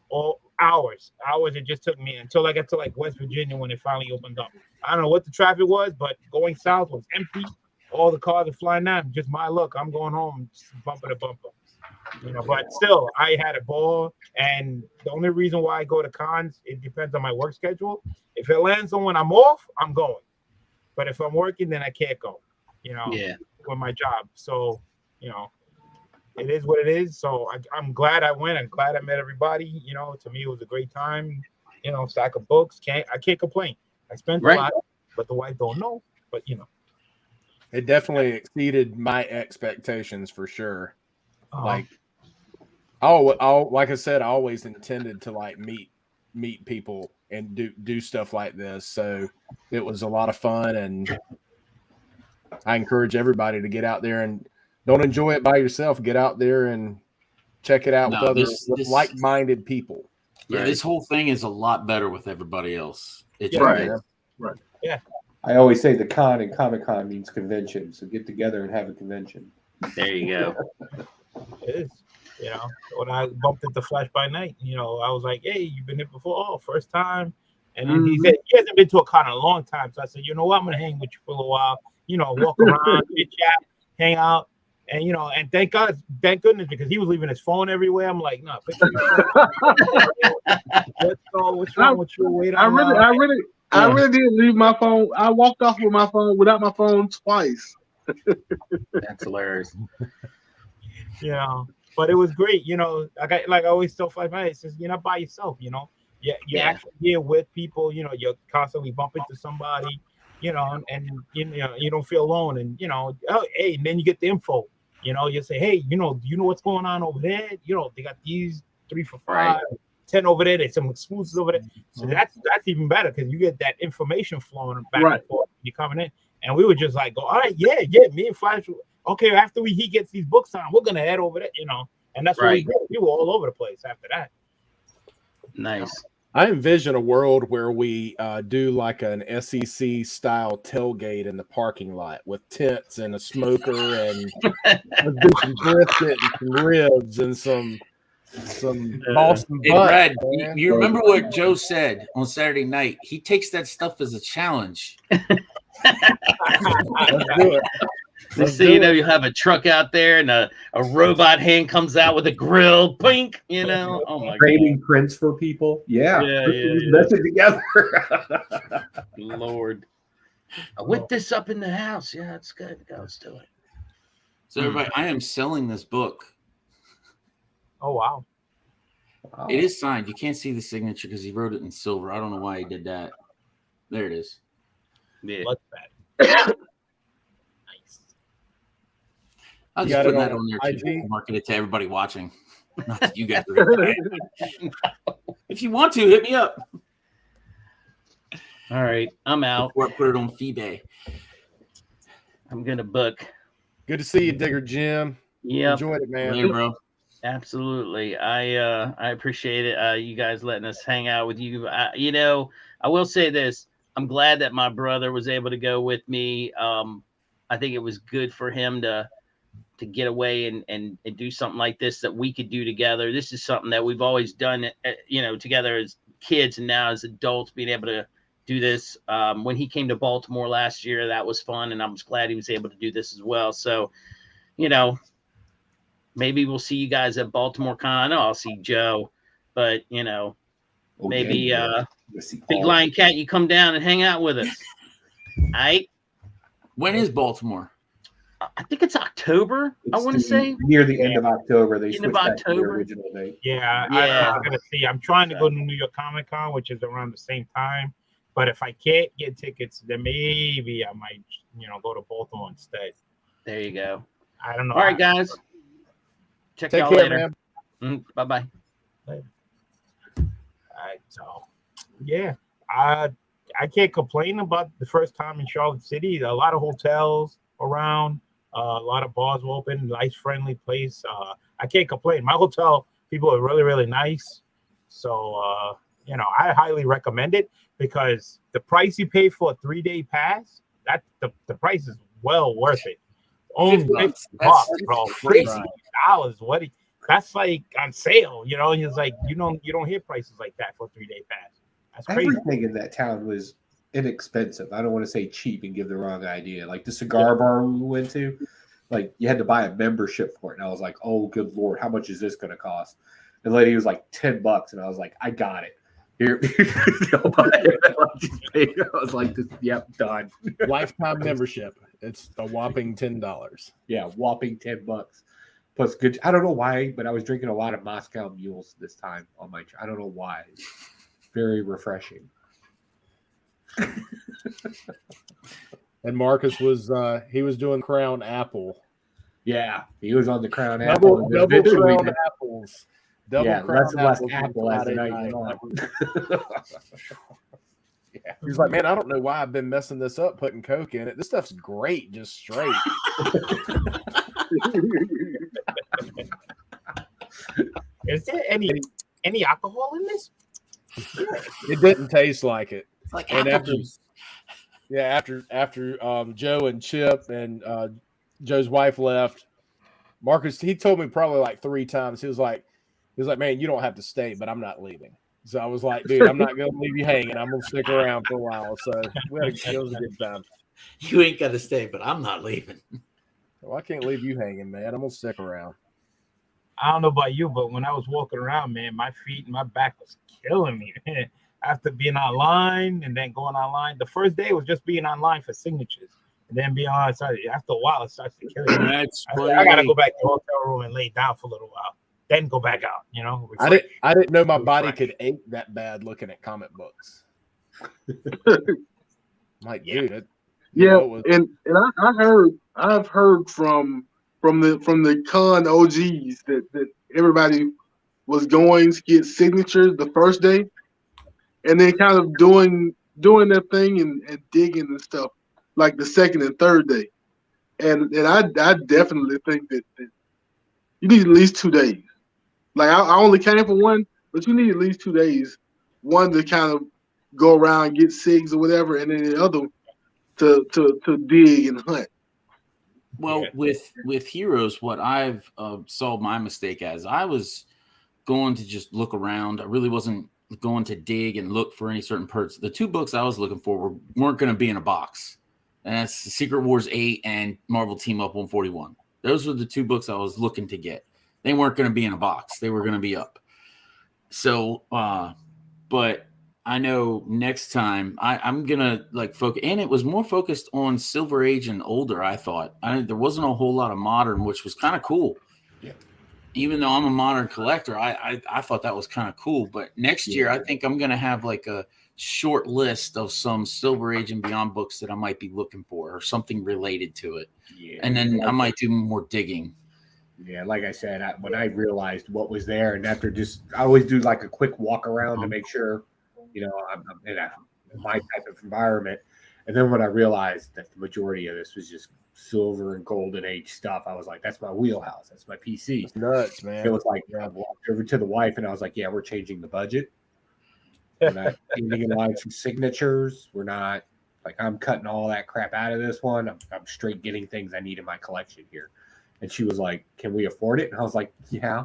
All hours it just took me until I got to like West Virginia when it finally opened up. I don't know what the traffic was, but going south was empty. All the cars are flying down. Just my luck. I'm going home bumper to bumper. But still, I had a ball. And the only reason why I go to cons, it depends on my work schedule. If it lands on when I'm off, I'm going. But if I'm working, then I can't go. With my job. So, it is what it is. So I'm glad I went. I'm glad I met everybody. To me, it was a great time. Stack of books. I can't complain. I spent Right. a lot, but the wife don't know. But It definitely exceeded my expectations for sure. Like, like I said, I always intended to like meet people and do stuff like this. So it was a lot of fun, and I encourage everybody to get out there and don't enjoy it by yourself. Get out there and check it out with with like-minded people. Yeah, this whole thing is a lot better with everybody else. It just Right. is. Right. Yeah. I always say the con in Comic-Con means convention. So get together and have a convention. There you go. It is. When I bumped into Flash by Night, I was like, "Hey, you've been here before? Oh, first time." And then he said he hasn't been to a con in a long time. So I said, "You know what? I'm gonna hang with you for a while. Walk around, chit chat, hang out." And and thank goodness, because he was leaving his phone everywhere. I'm like, "No, pick up your phone. Let's go. What's wrong with you? Wait I on really did leave my phone. I walked off with my phone without my phone twice. That's hilarious. But it was great. Like I always tell Flash Night, it says you're not by yourself. You're actually here with people. You're constantly bumping into somebody. And you don't feel alone. And hey, and then you get the info. You say, hey, do you know what's going on over there? They got these 3 for $5, Right. 10 over there. There's some exclusives over there. So that's even better because you get that information flowing back and forth. You coming in, and we would just like go, all right, yeah. Me and Flash. Okay, after he gets these books on, we're gonna head over there. And that's what we did. We were all over the place after that. Nice. I envision a world where we do like an SEC style tailgate in the parking lot with tents and a smoker and do some brisket and some ribs and some Boston Hey, butt, Brad, man. you remember what Joe said on Saturday night? He takes that stuff as a challenge. Let's do it. Next thing you know, you have a truck out there and a robot hand comes out with a grill. Pink, Oh my Trading prints for people. Yeah. Mess it together. Lord. I whipped this up in the house. Yeah, it's good. Let's do it. So everybody, I am selling this book. Oh wow. It is signed. You can't see the signature because he wrote it in silver. I don't know why he did that. There it is. Yeah. What's that? Nice. I'll You just got put it that on on there to IG? market it to everybody watching. Not that you guys are gonna buy it. If you want to, hit me up. All right, I'm out. Or put it on eBay. I'm gonna book. Good to see you, Digger Jim. Yeah, Enjoyed it, man. Later, bro. absolutely. I appreciate it. You guys letting us hang out with you. I will say this. I'm glad that my brother was able to go with me. I think it was good for him to get away and do something like this that we could do together. This is something that we've always done, together as kids, and now as adults, being able to do this. When he came to Baltimore last year, that was fun, and I was glad he was able to do this as well. So, maybe we'll see you guys at Baltimore Con. I know I'll see Joe, but maybe Big Lion Cat, you come down and hang out with us. All right. When is Baltimore? I think it's October. I want to say near the end of October. They End switched of back to the October. original date. Yeah, Yeah. I'm gonna see. I'm trying to go to New York Comic Con, which is around the same time. But if I can't get tickets, then maybe I might, go to Baltimore instead. there you go. I don't know. All right, guys. Check Take y'all care, later. man. Bye-bye. All right, so yeah, I can't complain about the first time in Charlotte City. A lot of hotels around, a lot of bars were open, nice, friendly place. I can't complain. My hotel people are really, really nice. So I highly recommend it because the price you pay for a 3-day pass, that the price is well worth it. Only $50, bro. crazy. $50. That's like on sale, It's like you don't hear prices like that for a 3-day pass. That's crazy. Everything in that town was inexpensive. I don't want to say cheap and give the wrong idea. Like the cigar bar we went to, like you had to buy a membership for it. And I was like, oh, good Lord, how much is this going to cost? The lady was like $10. And I was like, I got it. Here. I was like, yep, done. Lifetime membership. It's a whopping $10. Yeah, whopping $10. Plus good. I don't know why, but I was drinking a lot of Moscow Mules this time on my. I don't know why. Very refreshing. And Marcus was he was doing Crown Apple. Yeah, he was on the Crown Apple. Double Crown Apples. Yeah, Crown less and less Apples on apple as the Friday night went on. Yeah. He was like, man, I don't know why I've been messing this up, putting Coke in it. This stuff's great, just straight. Is there any alcohol in this? It didn't taste like it. It's like And apple juice. after Joe and Chip and Joe's wife left, Marcus, he told me probably like 3 times. He was like, man, you don't have to stay, but I'm not leaving. So I was like, dude, I'm not going to leave you hanging. I'm going to stick around for a while. So it was a good time. You ain't got to stay, but I'm not leaving. Well, I can't leave you hanging, man. I'm going to stick around. I don't know about you, but when I was walking around, man, my feet and my back was killing me, man. After being online and then going online, the first day was just being online for signatures, and then being on. After a while, it starts to kill you. I gotta go back to the hotel room and lay down for a little while, then go back out. You know, I didn't know my body could ache that bad looking at comic books. I'm like, dude, and I've heard from the con OGs that everybody was going to get signatures the first day, and then kind of doing their thing and digging and stuff like the second and third day. And I definitely think that you need at least 2 days. Like I only came for one, but you need at least 2 days. One to kind of go around, get SIGs or whatever, and then the other to dig and hunt. Well, with Heroes, what I've saw my mistake as, I was going to just look around. I really wasn't going to dig and look for any certain parts. The 2 books I was looking for weren't going to be in a box. And that's Secret Wars 8 and Marvel Team Up 141. Those were the 2 books I was looking to get. They weren't going to be in a box. They were going to be up. So, but I know next time I'm going to like focus, and it was more focused on Silver Age and older. I thought there wasn't a whole lot of modern, which was kind of cool. Yeah. Even though I'm a modern collector, I thought that was kind of cool. But next year, I think I'm going to have like a short list of some Silver Age and Beyond books that I might be looking for or something related to it. Yeah. And then I might do more digging. Yeah, like I said, when I realized what was there, and after I always do like a quick walk around to make sure, you know, I'm in my type of environment. And then when I realized that the majority of this was just silver and golden age stuff, I was like, that's my wheelhouse. That's my PC. It's nuts, man. It was like, I walked over to the wife and I was like, yeah, we're changing the budget. We're not getting in line for signatures. We're not like, I'm cutting all that crap out of this one. I'm straight getting things I need in my collection here. And she was like, can we afford it? And I was like, yeah,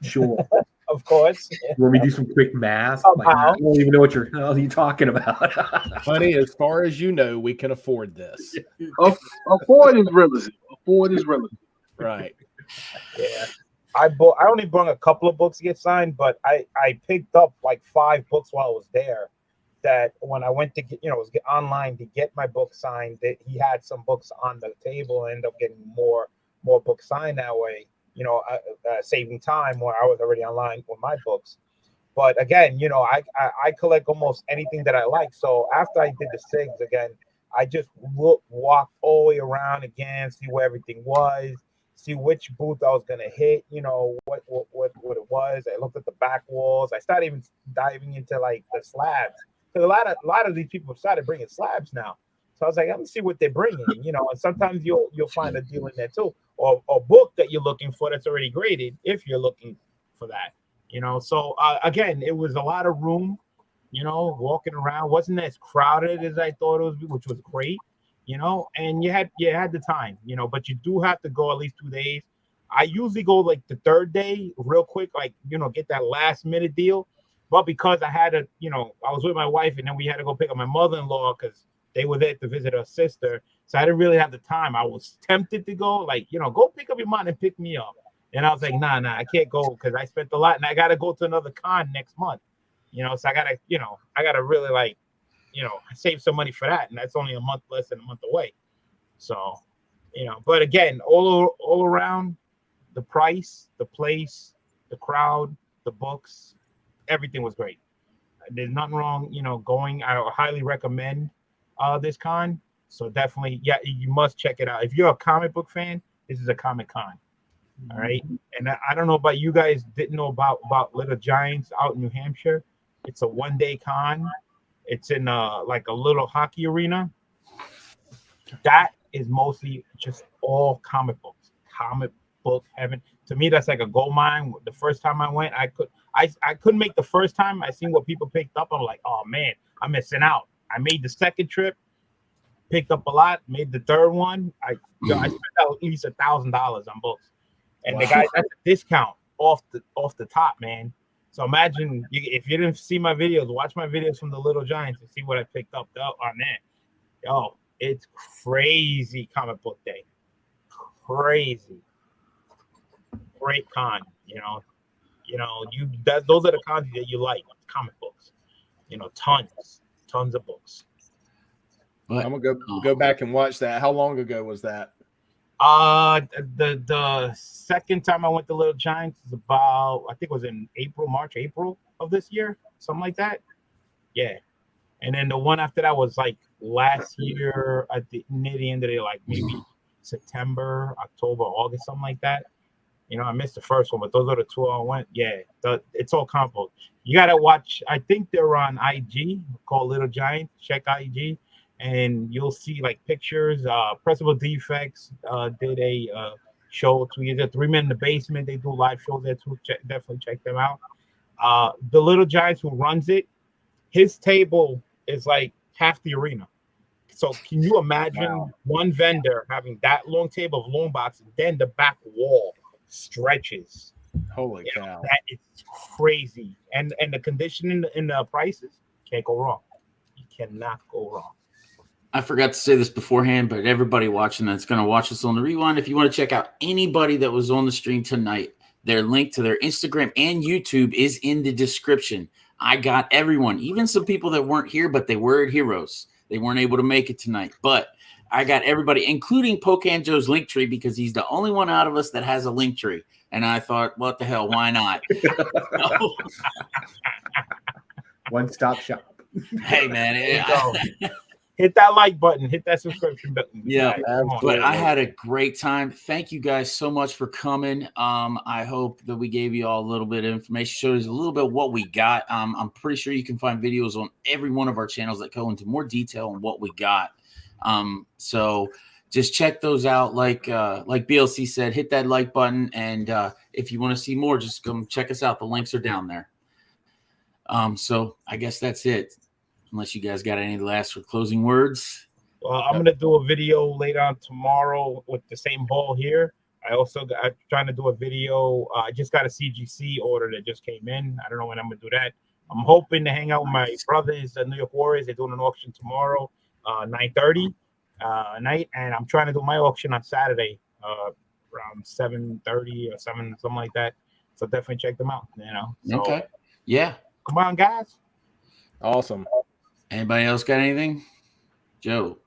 sure. Of course. You want me to do some quick math? Like, I don't even know what you're talking about. Honey, as far as you know, we can afford this. Afford is relative. Afford is relative. Right. Yeah. I only brought a couple of books to get signed, but I picked up like 5 books while I was there. That when I went to get, was online to get my book signed, that he had some books on the table and ended up getting more books signed that way. Saving time where I was already online with my books. But again, I collect almost anything that I like. So after I did the SIGs again, I just walked all the way around again, see where everything was, see which booth I was gonna hit. What it was. I looked at the back walls. I started even diving into like the slabs because a lot of these people started bringing slabs now. So I was like, let me see what they're bringing, and sometimes you'll find a deal in there too, or a book that you're looking for that's already graded if you're looking for that, So again, it was a lot of room, walking around. Wasn't as crowded as I thought it was, which was great, And you had the time, but you do have to go at least 2 days. I usually go like the third day, real quick, like get that last minute deal. But because I had to, I was with my wife, and then we had to go pick up my mother-in-law because they were there to visit her sister. So I didn't really have the time. I was tempted to go, go pick up your mom and pick me up. And I was like, nah, I can't go because I spent a lot and I got to go to another con next month. So I got to, really save some money for that. And that's only less than a month away. So, but again, all around, the price, the place, the crowd, the books, everything was great. there's nothing wrong, going. I highly recommend this con. So definitely, yeah, you must check it out. If you're a comic book fan, this is a Comic Con. All right. And I don't know about you guys, didn't know about Little Giants out in New Hampshire. It's a 1-day con. It's in like a little hockey arena. That is mostly just all comic books. Comic book heaven. To me, that's like a gold mine. The first time I went, I couldn't make the first time. I seen what people picked up. I'm like, oh man, I'm missing out. I made the second trip, picked up a lot, made the third one. I spent at least $1,000 on books. And the guy, that's a discount off the top, man. So imagine if you didn't see my videos, watch my videos from the Little Giants and see what I picked up on that. Yo, it's crazy comic book day. Crazy. Great con, those are the cons that you like, comic books. Tons of books. But I'm gonna go back and watch that. How long ago was that? The second time I went to Little Giants is about, I think it was in March, April of this year, something like that. Yeah. And then the one after that was like last year near the end of the year, like maybe September, October, August, something like that. I missed the first one, but those are the two I went. Yeah, it's all comic book. You gotta watch. I think they're on IG called Little Giant. Check IG, and you'll see like pictures. Principal Defects did a show 2 years ago. 3 Men in the Basement. They do live shows there too. Definitely check them out. The Little Giants who runs it, his table is like half the arena. So can you imagine one vendor having that long table of long boxes, then the back wall stretches? Holy cow. That is crazy. And the condition in the prices, can't go wrong. You cannot go wrong. I forgot to say this beforehand, but everybody watching that's going to watch this on the rewind, if you want to check out anybody that was on the stream tonight, their link to their Instagram and YouTube is in the description. I got everyone, even some people that weren't here, but they were at Heroes. They weren't able to make it tonight, but I got everybody, including Pocan Joe's link tree, because he's the only one out of us that has a link tree. And I thought, what the hell? Why not? One-stop shop. Hey, man. Hit that like button. Hit that subscription button. Yeah. But I had a great time. Thank you guys so much for coming. I hope that we gave you all a little bit of information, shows a little bit of what we got. I'm pretty sure you can find videos on every one of our channels that go into more detail on what we got. So just check those out. Like BLC said, hit that like button. And if you want to see more, just come check us out. The links are down there. So I guess that's it. Unless you guys got any last or closing words. Well, I'm going to do a video later on tomorrow with the same ball here. I'm trying to do a video. I just got a CGC order that just came in. I don't know when I'm going to do that. I'm hoping to hang out with my brothers, the New York Warriors. They're doing an auction tomorrow, 9:30 night. And I'm trying to do my auction on Saturday around 7:30 or 7, something like that. So definitely check them out, So, okay. Yeah. Come on, guys. Awesome. Anybody else got anything? Joe.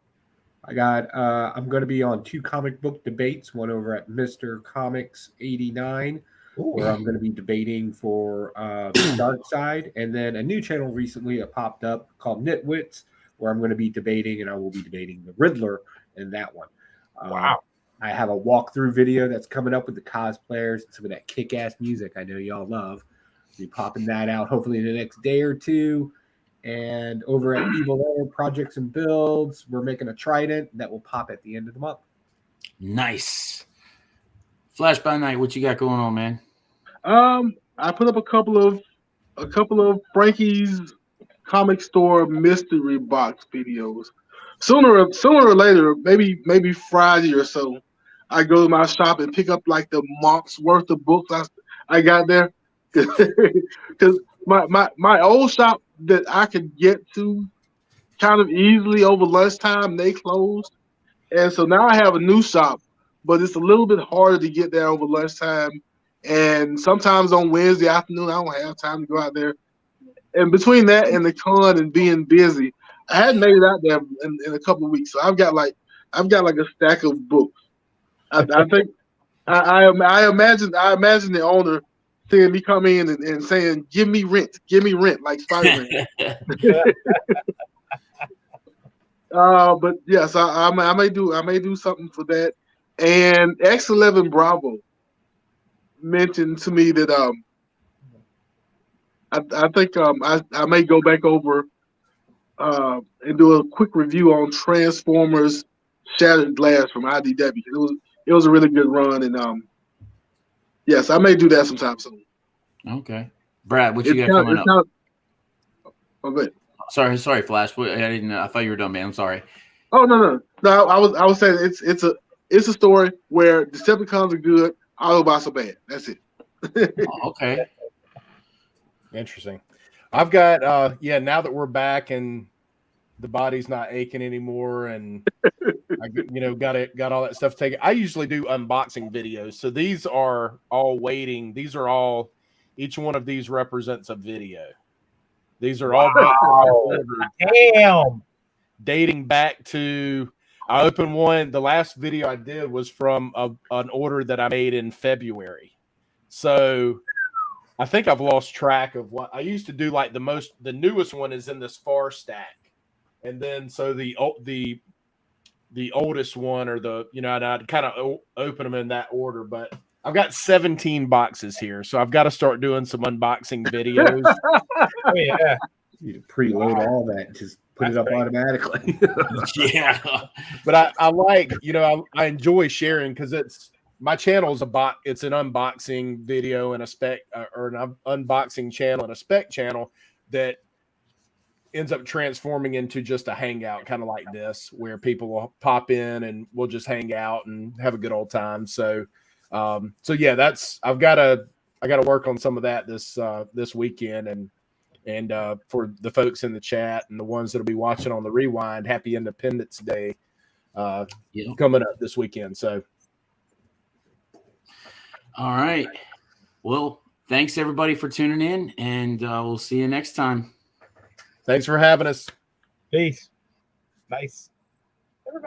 I got I'm going to be on 2 comic book debates, one over at Mr. Comics 89, where I'm going to be debating for the Dark Side, and then a new channel recently popped up called Nitwits, where I'm going to be debating, and I will be debating the Riddler in that one. Wow. I have a walkthrough video that's coming up with the cosplayers and some of that kick-ass music I know y'all love. I'll be popping that out hopefully in the next day or two. And over at Evil Air Projects and Builds, we're making a trident that will pop at the end of the month. Nice. Flash by Night, what you got going on, man? I put up a couple of Frankie's comic store mystery box videos. Sooner or later, maybe Friday or so, I go to my shop and pick up like the month's worth of books I got there. Because my old shop that I could get to kind of easily over lunchtime, they closed. And so now I have a new shop, but it's a little bit harder to get there over lunchtime. And sometimes on Wednesday afternoon, I don't have time to go out there. And between that and the con and being busy, I hadn't made it out there in a couple of weeks. So I've got like a stack of books. I think I imagine the owner seeing me come in and saying, give me rent, like Spider-Man. But yes, I may do something for that. And X11 Bravo mentioned to me that I think I may go back over and do a quick review on Transformers Shattered Glass from IDW. It was a really good run, and yes, I may do that sometime soon. Okay, Brad, what you got coming up? Sorry, Flash. I didn't. I thought you were done, man. I'm sorry. Oh no. I was saying it's a story where Decepticons are good, Autobots are bad. That's it. Okay. Interesting. I've got now that we're back and the body's not aching anymore, and I got all that stuff taken. I usually do unboxing videos, so these are all waiting. These are all, each one of these represents a video. These are all damn dating back to, I opened one. The last video I did was from an order that I made in February. So I think I've lost track of what I used to do. Like the newest one is in this far stack. And then, so the oldest one, or and I'd kind of open them in that order, but I've got 17 boxes here. So I've got to start doing some unboxing videos. Oh, yeah. You preload all that and just put it up automatically. Yeah. But I like, I enjoy sharing, because my channel is it's an unboxing video and a spec, or an unboxing channel and a spec channel that ends up transforming into just a hangout, kind of like this, where people will pop in and we'll just hang out and have a good old time. So, yeah, I got to work on some of that this weekend, and for the folks in the chat and the ones that'll be watching on the rewind, happy Independence Day coming up this weekend. So, all right. Well, thanks everybody for tuning in, and we'll see you next time. Thanks for having us. Peace. Nice.